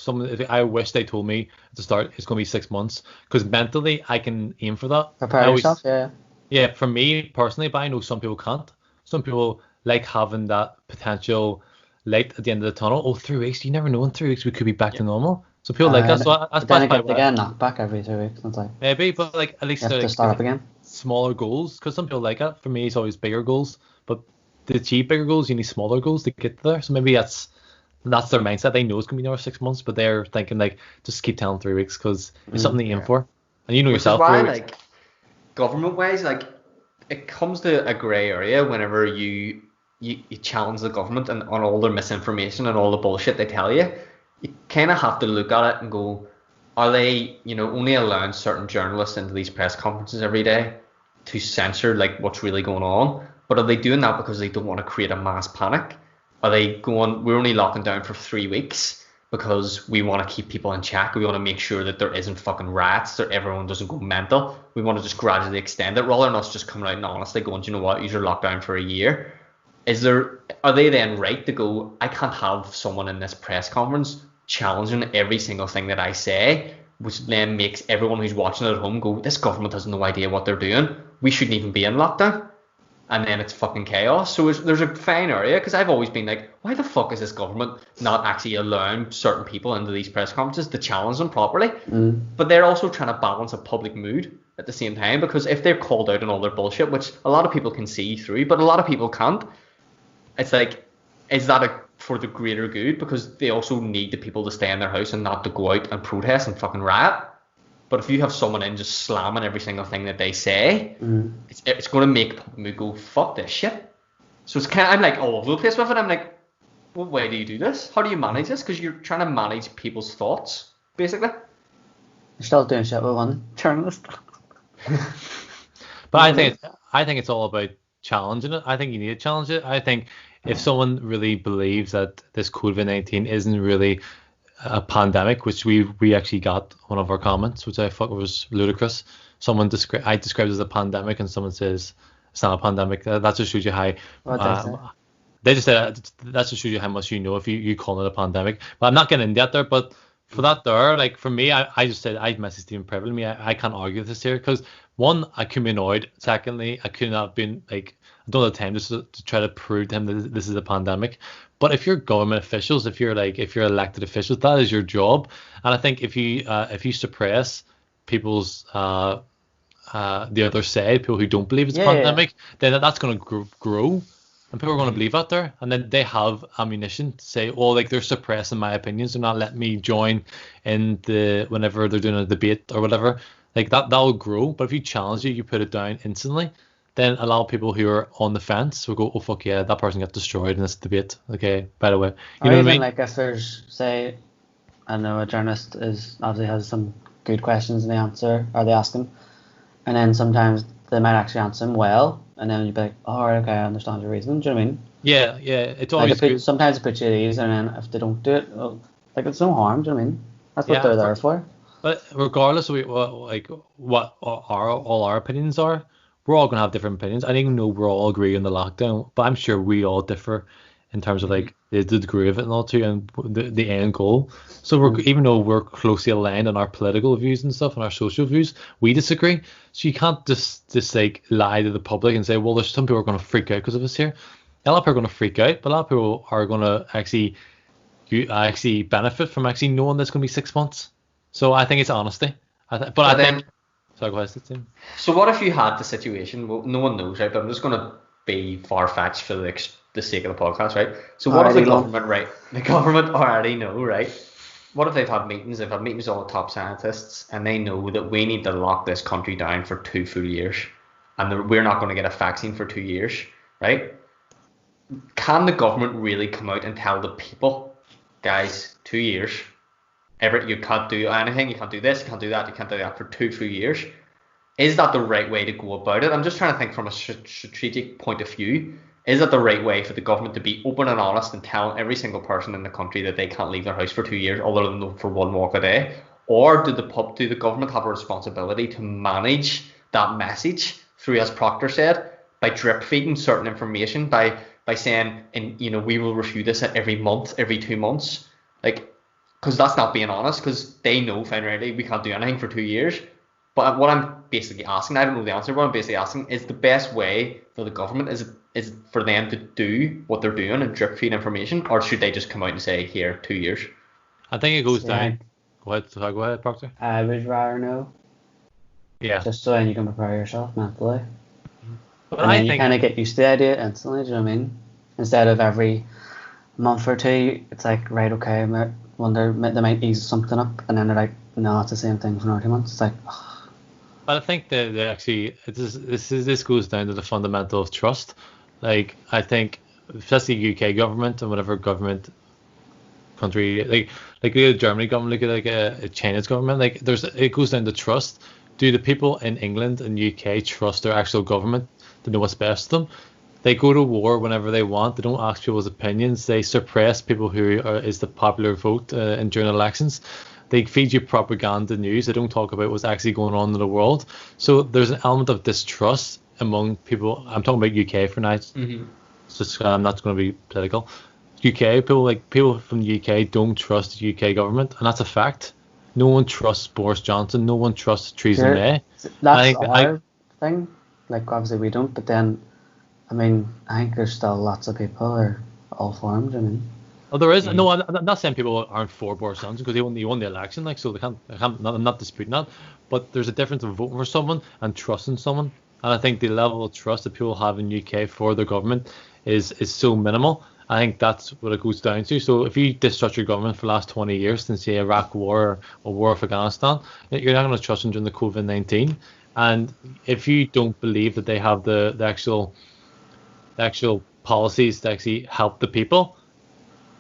I wish they told me at the start it's going to be 6 months, because mentally I can aim for that. Prepare yourself, yeah. Yeah, for me personally, but I know some people can't. Some people like having that potential light at the end of the tunnel. 3 weeks, you never know. In 3 weeks we could be back to normal. So people like that. So that's then they get a knockback every 2 weeks. It's like maybe, but like at least you have to start up again. Smaller goals, because some people like it. For me, it's always bigger goals. But to achieve bigger goals, you need smaller goals to get there. So maybe that's their mindset. They know it's gonna be another 6 months, but they're thinking like just keep telling 3 weeks because it's something to aim for. And you know yourself. Which is why, like government wise, like it comes to a grey area whenever you challenge the government and on all their misinformation and all the bullshit they tell you. You kind of have to look at it and go, are they, only allowing certain journalists into these press conferences every day to censor like what's really going on? But are they doing that because they don't want to create a mass panic? Are they going, we're only locking down for 3 weeks because we want to keep people in check? We want to make sure that there isn't fucking riots, that everyone doesn't go mental. We want to just gradually extend it rather than us just coming out and honestly going, do you know what, you're locked down for a year. Are they then right to go, I can't have someone in this press conference challenging every single thing that I say, which then makes everyone who's watching it at home go, this government has no idea what they're doing. We shouldn't even be in lockdown. And then it's fucking chaos. So there's a fine area, because I've always been like, why the fuck is this government not actually allowing certain people into these press conferences to challenge them properly? But they're also trying to balance a public mood at the same time, because if they're called out on all their bullshit, which a lot of people can see through, but a lot of people can't, it's like, is that for the greater good? Because they also need the people to stay in their house and not to go out and protest and fucking riot. But if you have someone in just slamming every single thing that they say, it's going to make me go, fuck this shit. So it's I'm like all over the place with it. I'm like, what way do you do this? How do you manage this? Because you're trying to manage people's thoughts, basically. You're still doing shit with one journalist. But I think it's all about challenging it. I think you need to challenge it. I think if someone really believes that this COVID-19 isn't really a pandemic, which we actually got one of our comments, which I thought was ludicrous. Someone I described it as a pandemic, and someone says it's not a pandemic. That just shows you how. They just said that just shows you how much you know if you call it a pandemic. But I'm not getting into that there. But for that there, like for me, I just said I messaged Stephen privately. I can't argue this here because one, I could be annoyed. Secondly, I could not have been like, I don't have time to try to prove to him that this is a pandemic. But if you're government officials, if you're elected officials, that is your job. And I think if you suppress people's the other side, people who don't believe it's a pandemic, then that's going to grow, and people are going to believe out there, and then they have ammunition to say, oh, like they're suppressing my opinions, they're not letting me join in whenever they're doing a debate or whatever. Like that'll grow. But if you challenge it, you put it down instantly, then a lot of people who are on the fence will go, oh fuck yeah, that person got destroyed in this debate. Okay, by the way, you know what I mean? Like if there's, say, I know a journalist obviously has some good questions and they ask him, and then sometimes they might actually answer them well, and then you'd be like, oh, right, okay, I understand your reason. Do you know what I mean? Yeah, it's always good. Sometimes it puts you at ease, and then if they don't do it, well, like it's no harm. Do you know what I mean? That's what they're there for. But regardless of what all our opinions are, we're all gonna have different opinions. I didn't know we're all agree on the lockdown, but I'm sure we all differ in terms of like the degree of it and all too, and the end goal. So even though we're closely aligned on our political views and stuff and our social views, we disagree. So you can't just like lie to the public and say, well, there's some people who are gonna freak out because of us here. a lot of people are going to freak out, but a lot of people are going to actually benefit from actually knowing there's going to be 6 months. So I think it's honesty. Sorry, go ahead, Tim. So what if you had the situation? Well, no one knows, right? But I'm just going to be far-fetched for the sake of the podcast, right? So what if the government, right? The government already know, right? What if they've had meetings? They've had meetings with all the top scientists, and they know that we need to lock this country down for 2 full years, and we're not going to get a vaccine for 2 years, right? Can the government really come out and tell the people, guys, 2 years, you can't do anything, you can't do this, you can't do that, you can't do that for 2 full years? Is that the right way to go about it? I'm just trying to think from a strategic point of view. Is that the right way for the government to be open and honest and tell every single person in the country that they can't leave their house for 2 years other than for 1 walk a day? Or do the government have a responsibility to manage that message through, as Proctor said, by drip feeding certain information, by saying, we will review this at every month, every 2 months, because that's not being honest, because they know finally we can't do anything for 2 years. But what I'm basically asking, I don't know the answer, but I'm basically asking, is the best way for the government is for them to do what they're doing and drip feed information, or should they just come out and say, here, 2 years? I think it goes down. Go ahead, Proctor. I would rather know. Yeah. Just so then you can prepare yourself mentally. But and then you kind of get used to the idea instantly, do you know what I mean? Instead of every month or two, it's like, right, okay, I wonder, they might ease something up, and then they're like, no, it's the same thing for another 2 months. It's like, But I think that actually this goes down to the fundamental of trust. I think, especially UK government and whatever government country, like the Germany government, look at a China's government. It goes down to trust. Do the people in England and UK trust their actual government to know what's best for them? They go to war whenever they want. They don't ask people's opinions. They suppress people who is the popular vote during elections. They feed you propaganda news. They don't talk about what's actually going on in the world. So there's an element of distrust among people. I'm talking about UK for now. Mm-hmm. So I'm not going to be political. UK people from the UK don't trust the UK government, and that's a fact. No one trusts Boris Johnson. No one trusts Theresa May. That's our thing. Obviously we don't, but then, I think there's still lots of people who are all for him. Do you know what I mean? Oh, there is. No, I'm not saying people aren't for Boris Johnson because he won the election, so they can't. I'm not disputing that. But there's a difference of voting for someone and trusting someone, and I think the level of trust that people have in UK for their government is so minimal. I think that's what it goes down to. So if you distrust your government for the last 20 years since the Iraq War or War of Afghanistan, you're not going to trust them during the COVID-19. And if you don't believe that they have the actual policies to actually help the people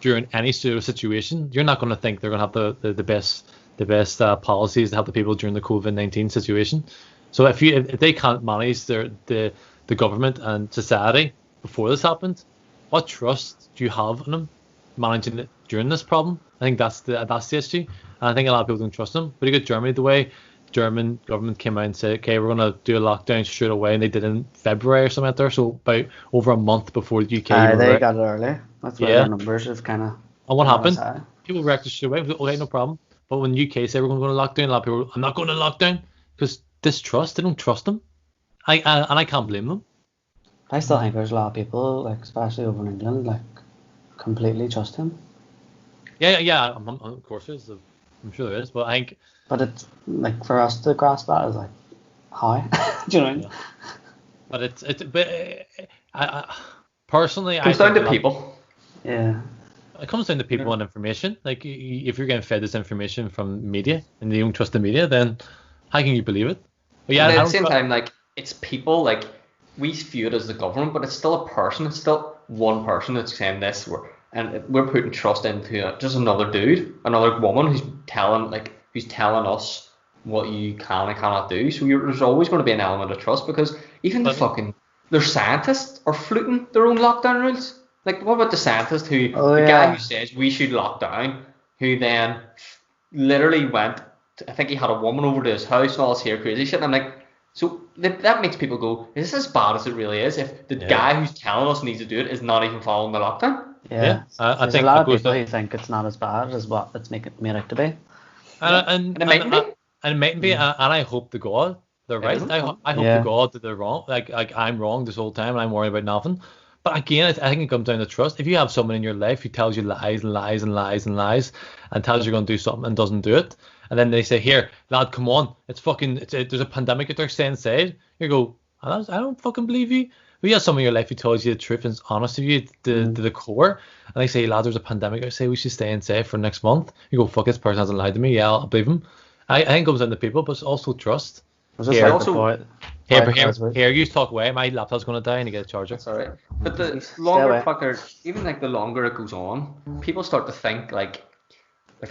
during any sort of situation, you're not going to think they're going to have the best policies to help the people during the COVID-19 situation. So if they can't manage the government and society before this happened, what trust do you have in them managing it during this problem? I think that's the issue. And I think a lot of people don't trust them. But you got Germany, the way German government came out and said, okay, we're going to do a lockdown straight away, and they did it in February or something like that, so about over a month before the UK. They got it early. That's why the numbers have kind of. And what happened? People reacted straight away. Okay, no problem. But when the UK said we're going to go to lockdown, a lot of people, I'm not going to lockdown, because distrust. They don't trust them. I can't blame them. I still think there's a lot of people, especially over in England, completely trust him. Yeah. Of course there is. I'm sure there is, but I think. But it's for us to grasp that is how? Do you know what I mean? But I personally, it comes down to people. Yeah. It comes down to people and information. If you're getting fed this information from media and you don't trust the media, then how can you believe it? But yeah, and at the same time, it's people. We view it as the government, but it's still a person. It's still one person that's saying this. We're putting trust into just another dude, another woman who's telling us what you can and cannot do. So there's always going to be an element of trust, because even their scientists are fluting their own lockdown rules. What about the scientist guy who says we should lock down, who then literally went, I think he had a woman over to his house and all this here crazy shit. And I'm so that makes people go, is this as bad as it really is if the guy who's telling us needs to do it is not even following the lockdown? Yeah. I think a lot of people who think it's not as bad as what it's made out to be. And it mightn't be. And it mightn't be, and I hope to God they're right. I hope to God that they're wrong. I'm wrong this whole time and I'm worried about nothing. But But again, I think it comes down to trust. If you have someone in your life who tells you lies and lies and lies and lies and tells you're going to do something and doesn't do it, and then they say, here, lad, come on, there's a pandemic out there, stay inside. You go, I don't fucking believe you. But you have someone in your life who tells you the truth and is honest with you to the core, and they say, lad, there's a pandemic, I say we should stay inside for next month. You go, fuck, this person hasn't lied to me. Yeah, I'll believe him. I think it comes down to people, but it's also trust. Here, you talk away. My laptop's going to die and you get a charger. That's alright. But the longer fucker, even like the longer it goes on, people start to think like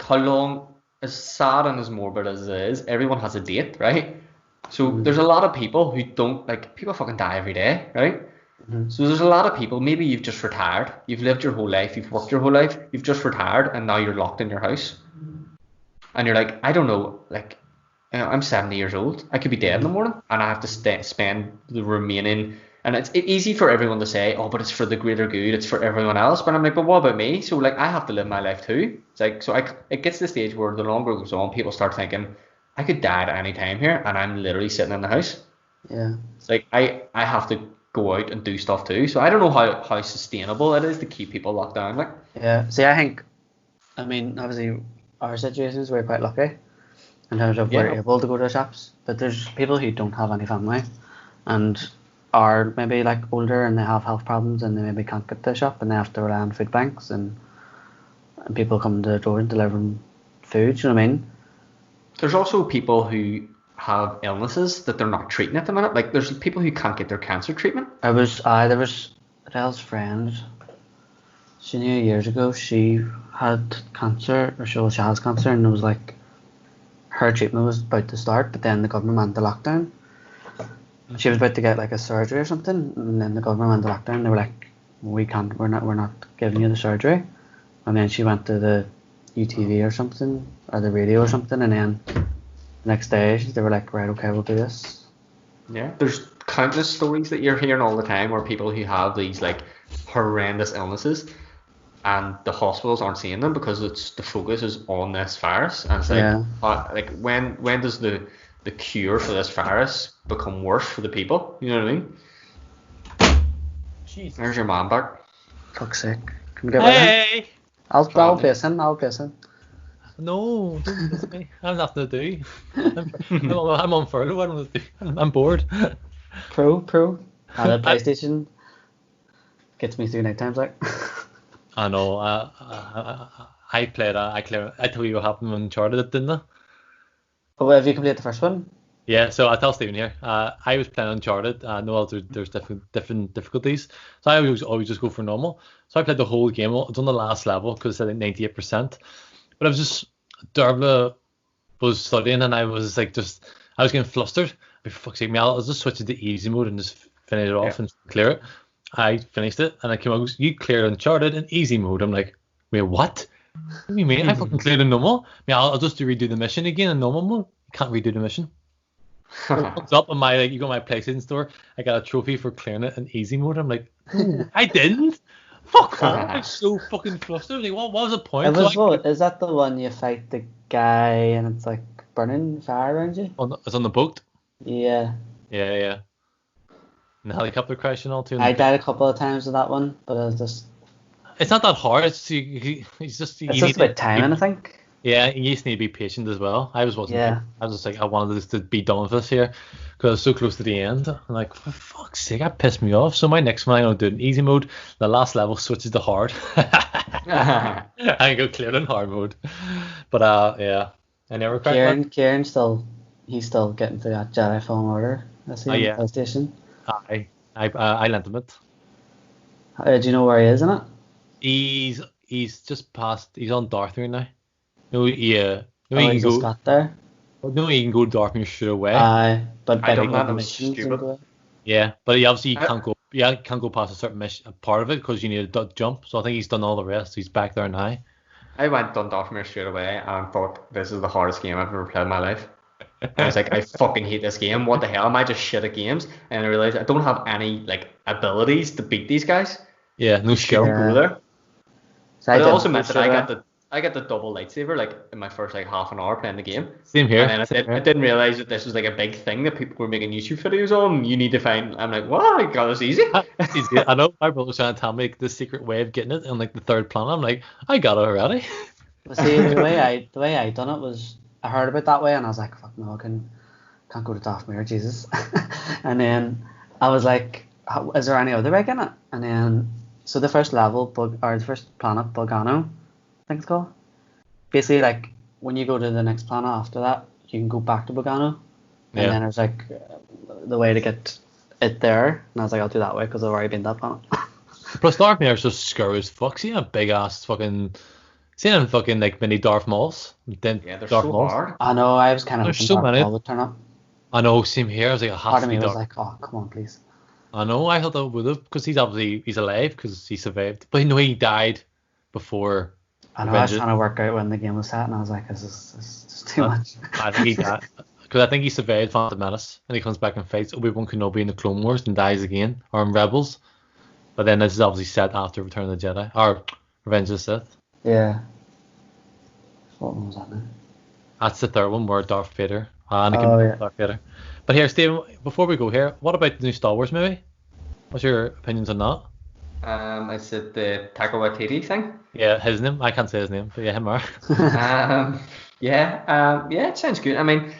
how long, as sad and as morbid as it is, everyone has a date, right? So there's a lot of people who don't, like, people fucking die every day, right? So there's a lot of people, maybe you've just retired, you've lived your whole life, you've worked your whole life, you've just retired, and now you're locked in your house. And you're like, I don't know, like, you know, I'm 70 years old, I could be dead in the morning, and I have to spend the remaining, and it's easy for everyone to say, oh, but it's for the greater good, it's for everyone else, but I'm like, but what about me? So, like, I have to live my life too. It's like, so it gets to the stage where the longer it goes on, people start thinking, I could die at any time here, and I'm literally sitting in the house. Yeah. It's like, I have to go out and do stuff too. So I don't know how sustainable it is to keep people locked down. Like. Yeah. See, I mean, obviously, our situations, we're quite lucky in terms of we're able to go to the shops. But there's people who don't have any family and are maybe like older and they have health problems and they maybe can't get to the shop and they have to rely on food banks and people come to the door and delivering food. You know what I mean? There's also people who have illnesses that they're not treating at the minute. Like there's people who can't get their cancer treatment. There was Adele's friend. She knew years ago she had cancer, or she has cancer, and it was like her treatment was about to start, but then the government went to lockdown. She was about to get like a surgery or something, and then the government went to lockdown. They were like, we're not giving you the surgery. And then she went to the UTV or something, or the radio or something, and then the next day they were like, right, okay, we'll do this. Yeah, there's countless stories that you're hearing all the time where people who have these like horrendous illnesses and the hospitals aren't seeing them because the focus is on this virus, and it's like, when does the cure for this virus become worse for the people? You know what I mean? Jesus. There's your man back. Fuck's sake. Can we get rid of him? I'll piss him. No, don't piss me. I have nothing to do. I'm on furlough. I don't know what to do. I'm bored. Pro. The PlayStation gets me through night times, like. I know. I played. I told you what happened when Uncharted, didn't I? Oh, have you completed the first one? Yeah. So I'll tell Stephen here. I was playing Uncharted. I know there's different difficulties. So I always just go for normal. So I played the whole game. It's on the last level because it's at 98%. But I was just Dervla was studying and I was getting flustered. For fuck's sake, I'll just switch it to easy mode and just finish it off and clear it. I finished it and I came out. You cleared Uncharted in easy mode. I'm like, wait, what? What do you mean? I fucking cleared in normal. I'll just redo the mission again in normal mode. You can't redo the mission. What's up on my you go to my PlayStation store? I got a trophy for clearing it in easy mode. I'm like, I didn't. Fuck off! I'm so fucking flustered. Like, what was the point? Is that the one you fight the guy and it's like burning fire around you? It's on the boat. Yeah. Yeah. And the helicopter crash and all too. I died a couple of times with that one, but I was just. It's not that hard. It's just about timing, I think. Yeah, you just need to be patient as well. I was just like, I wanted this to be done with this here because I was so close to the end. I'm like, for fuck's sake, that pissed me off. So my next one, I'm going to do it in easy mode. The last level switches to hard. I go clear in hard mode. But yeah, I never cracked Kieran he's still getting through that Jedi Fallen Order. I see on the PlayStation. I lent him it. Do you know where he is in it? He's just past. He's on Darth right now. No, yeah. No, he just got there. No, you can go dark and straight away. But I don't know. Stupid. Yeah, but you can't go. Yeah, can't go past a certain mission, part of it, because you need a jump. So I think he's done all the rest. He's back there now. I went on Darth straight away and thought this is the hardest game I've ever played in my life. I was like, I fucking hate this game. What the hell? Am I just shit at games? And I realized I don't have any like abilities to beat these guys. Yeah, no skill. Go there. So but it also meant that I get the double lightsaber like in my first like half an hour playing the game. Same here. And then I didn't realize that this was like a big thing that people were making YouTube videos on. You need to find. I'm like, what? I got this easy. It's easy. I know my brother was trying to tell me the secret way of getting it on like the third planet. I'm like, I got it already. But see, the way I done it was, I heard about that way and I was like, fuck no, I can't go to Dathomir, Jesus. And then I was like, is there any other way in it? And then, so the first level, the first planet, Bogano, I think it's called. Basically, like, when you go to the next planet after that, you can go back to Bogano. And then there's like the way to get it there. And I was like, I'll do that way because I've already been to that planet. Plus, Dathomir is just scary as fuck. See a big ass fucking. See them fucking like mini Darth Mauls. Then Yeah, they're Darth so Mauls. hard. I know, I was kind of There's hoping so Darth many. Maul would turn up. I know, same here. I was like, I have Part to of be me was Darth. like, oh, come on, please. I know, I thought that would have, because he's alive, because he survived. But no, he died before. I know, I was Avengers. trying to work out when the game was set, and I was like, this is just too much. I think he died. Because I think he survived Phantom Menace, and he comes back and fights Obi-Wan Kenobi in the Clone Wars and dies again, or in Rebels. But then this is obviously set after Return of the Jedi, or Revenge of the Sith. Yeah. What one was that now? That's the third one where Darth Vader. Anakin Darth Vader. But here, Stephen, before we go here, what about the new Star Wars movie? What's your opinions on that? Is it the Taika Waititi thing? Yeah, his name. I can't say his name, but yeah, him or. Yeah, it sounds good. I mean,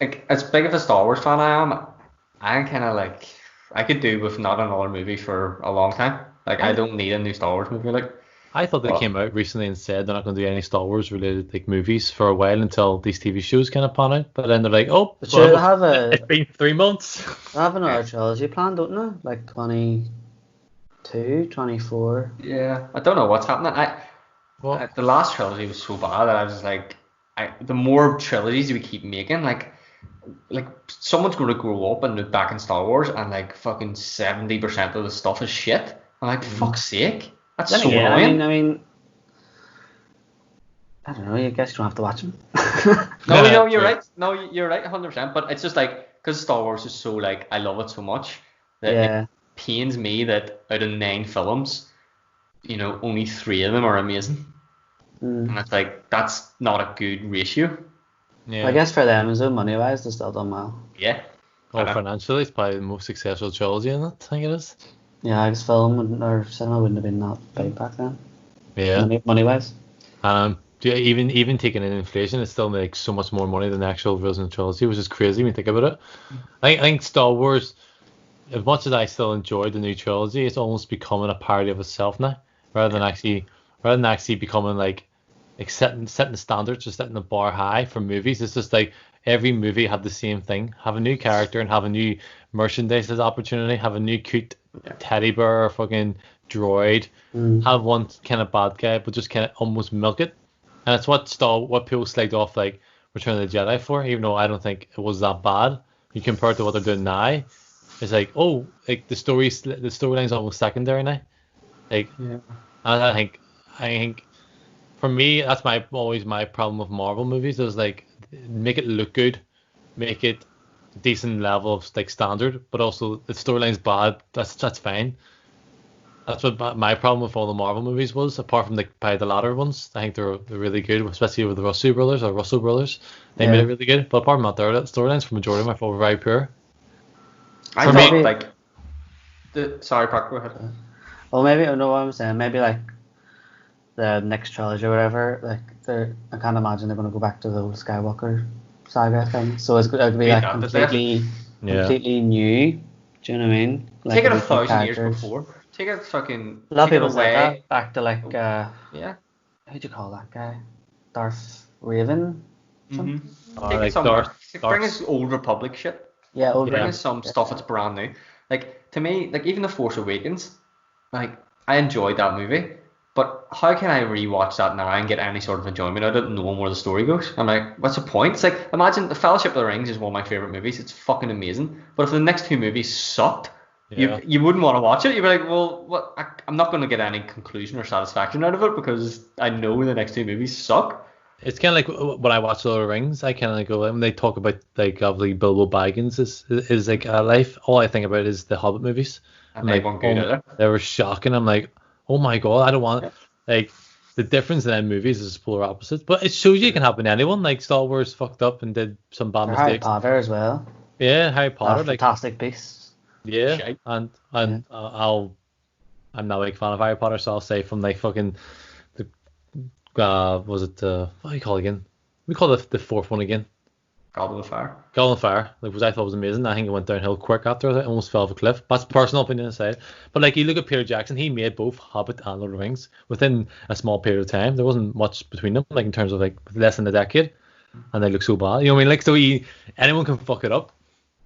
like, as big of a Star Wars fan I'm kind of like, I could do with not another movie for a long time. Like, I don't need a new Star Wars movie. Like, I thought they came out recently and said they're not going to do any Star Wars related like movies for a while until these TV shows kind of pan out. But then they're like, oh, But sure, it's been 3 months. they have another trilogy planned, don't they? Like 22, 24. yeah, I don't know what's happening. The last trilogy was so bad that I was just like, the more trilogies we keep making, like someone's going to grow up and look back in Star Wars and like fucking 70% of the stuff is shit. I'm like, fuck's sake. That's so annoying. I mean, I don't know. I guess you don't have to watch them. No, you're right. No, you're right, 100%. But it's just like, because Star Wars is so like, I love it so much that it pains me that out of 9 films, only 3 of them are amazing. And it's like, that's not a good ratio. Yeah. I guess for them, as though money-wise, they're still done well. Yeah. Well, financially, it's probably the most successful trilogy in it. I think it is. Yeah, I guess film or cinema wouldn't have been that big back then. Yeah. Money-wise. Even taking in inflation, it still makes so much more money than the actual original trilogy, which is crazy when you think about it. I think Star Wars, as much as I still enjoy the new trilogy, it's almost becoming a parody of itself now, rather than actually becoming like setting the standards, just setting the bar high for movies. It's just like every movie have the same thing, have a new character and have a new merchandise opportunity, have a new cute teddy bear or fucking droid, have one kind of bad guy, but just kind of almost milk it. And it's what people slagged off like Return of the Jedi for, even though I don't think it was that bad. You compare it to what they're doing now, it's like, oh, like the storyline's almost secondary now. Like, I think for me, that's always my problem with Marvel movies is like make it look good, make it a decent level of like standard, but also if the storyline's bad, that's fine. That's what my problem with all the Marvel movies was, apart from probably the latter ones. I think they're really good, especially with the Russo brothers. They made it really good. But apart from that, their storylines for the majority of my fault were very pure. I thought like sorry, Park, go ahead. Well, maybe I know what I'm saying. Maybe like the next trilogy or whatever. Like I can't imagine they're going to go back to the old Skywalker saga thing. So it's going to be like completely new. Do you know what I mean? Like, take it 1,000 years before. Take it fucking. A lot of people say that back to like who'd you call that guy? Darth Raven. Take it somewhere. Bring us Old Republic shit. Yeah, bring us some stuff that's brand new. Like to me, like even The Force Awakens, like I enjoyed that movie, but how can I rewatch that now and get any sort of enjoyment out of it, knowing where the story goes? I'm like, what's the point? It's like, imagine The Fellowship of the Rings is one of my favorite movies. It's fucking amazing. But if the next 2 movies sucked, you wouldn't want to watch it. You'd be like, well, what? I'm not going to get any conclusion or satisfaction out of it because I know the next 2 movies suck. It's kind of like when I watch Lord of the Rings, I kind of like go, when they talk about like obviously Bilbo Baggins is like a life. All I think about is the Hobbit movies. And they weren't good either. They were shocking. I'm like, oh my god, I don't want like the difference in them movies is polar opposites. But it shows you it can happen to anyone. Like Star Wars fucked up and did some bad Harry mistakes. Potter as well. Yeah, Harry Potter. Like Fantastic Beasts. yeah, Shite. and I'm not a big fan of Harry Potter, so I'll say from like fucking the was it what do you call it again? We call it the fourth one again. Goblet of Fire. Goblet of Fire, like, which I thought was amazing. I think it went downhill quick after it. I almost fell off a cliff. That's personal opinion aside. But like you look at Peter Jackson, he made both Hobbit and Lord of the Rings within a small period of time. There wasn't much between them, like in terms of like less than a decade, and they look so bad. You know what I mean? Like so, anyone can fuck it up.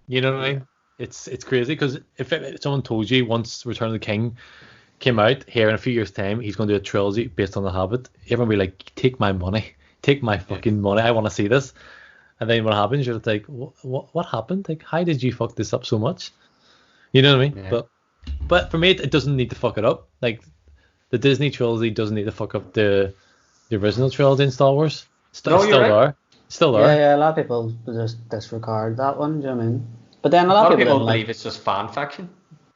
You know what I mean? It's crazy because if someone told you once Return of the King came out here in a few years' time, he's going to do a trilogy based on The Hobbit, everyone would be like, take my money, take my fucking money. I want to see this. And then what happens? You're like, what happened? Like, how did you fuck this up so much? You know what I mean? Yeah. But for me, it doesn't need to fuck it up. Like, the Disney trilogy doesn't need to fuck up the original trilogy in Star Wars. Still there. Yeah, a lot of people just disregard that one. Do you know what I mean? But then a lot of people believe it's just fan fiction.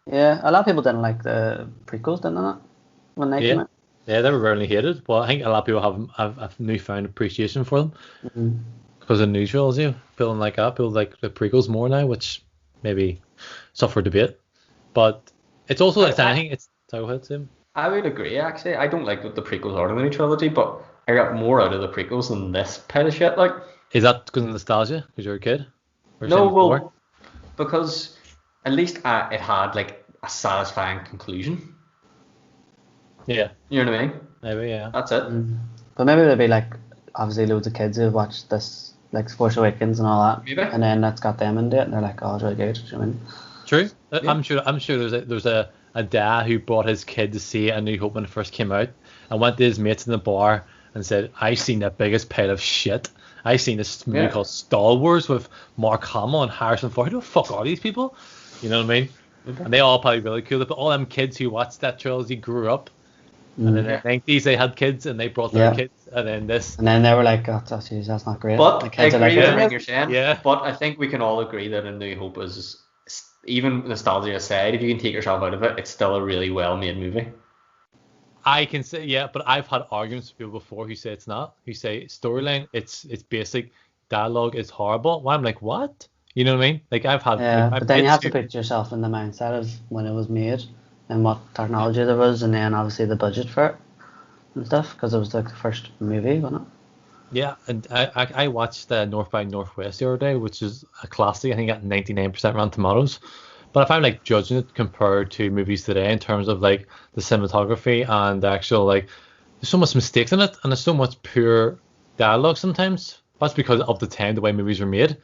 Yeah, a lot of people didn't like the prequels, didn't they? When they came out. Yeah, they were rarely hated. But I think a lot of people have a newfound appreciation for them. Mm-hmm. Because of new trilogy, people like that, people like the prequels more now, which maybe suffer debate. But it's also like anything. It's go ahead, Tim. I would agree, actually. I don't like the prequels or the new trilogy, but I got more out of the prequels than this pile of shit. Like, is that because of nostalgia? Because you're a kid? No, well, because at least it had like a satisfying conclusion. Yeah. You know what I mean? Maybe, yeah. That's it. But maybe there'd be like obviously loads of kids who've watched this, like Force Awakens and all that, Maybe. and then that's got them into it, and they're like, oh, it's really good. Do you know what I mean? True. Yeah. I'm sure there's a dad who brought his kid to see A New Hope when it first came out, and went to his mates in the bar and said, "I seen the biggest pile of shit. I seen this movie called Star Wars with Mark Hamill and Harrison Ford. Who the fuck are these people?" You know what I mean? Okay. And they all probably ridiculed it, but all them kids who watched that trilogy grew up. And then in the 90s they had kids and they brought their kids, and then this. And then they were like, oh, that's not great. But I agree with everything you're saying. Yeah. But I think we can all agree that A New Hope is, even nostalgia aside, if you can take yourself out of it, it's still a really well-made movie. I can say, yeah, but I've had arguments with people before who say it's not. Who say storyline, it's basic, dialogue is horrible. Well, I'm like, what? You know what I mean? Like I've had. Yeah, but then you have to put yourself in the mindset of when it was made and what technology there was, and then obviously the budget for it and stuff, because it was like the first movie, wasn't it? Yeah, and I watched North by Northwest the other day, which is a classic. I think got 99% Rotten Tomatoes. But if I'm like judging it compared to movies today in terms of like the cinematography and the actual, like, there's so much mistakes in it and there's so much poor dialogue sometimes. That's because of the time, the way movies were made.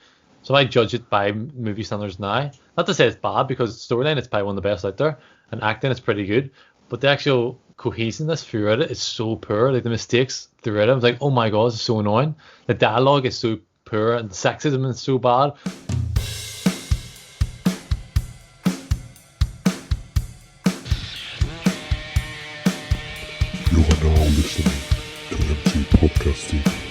So I judge it by movie standards now. Not to say it's bad, because storyline it's probably one of the best out there, and acting it's pretty good. But the actual cohesiveness throughout it is so poor. Like the mistakes throughout it, I was like, oh my god, it's so annoying. The dialogue is so poor and the sexism is so bad. You are now listening to MCPodcasting.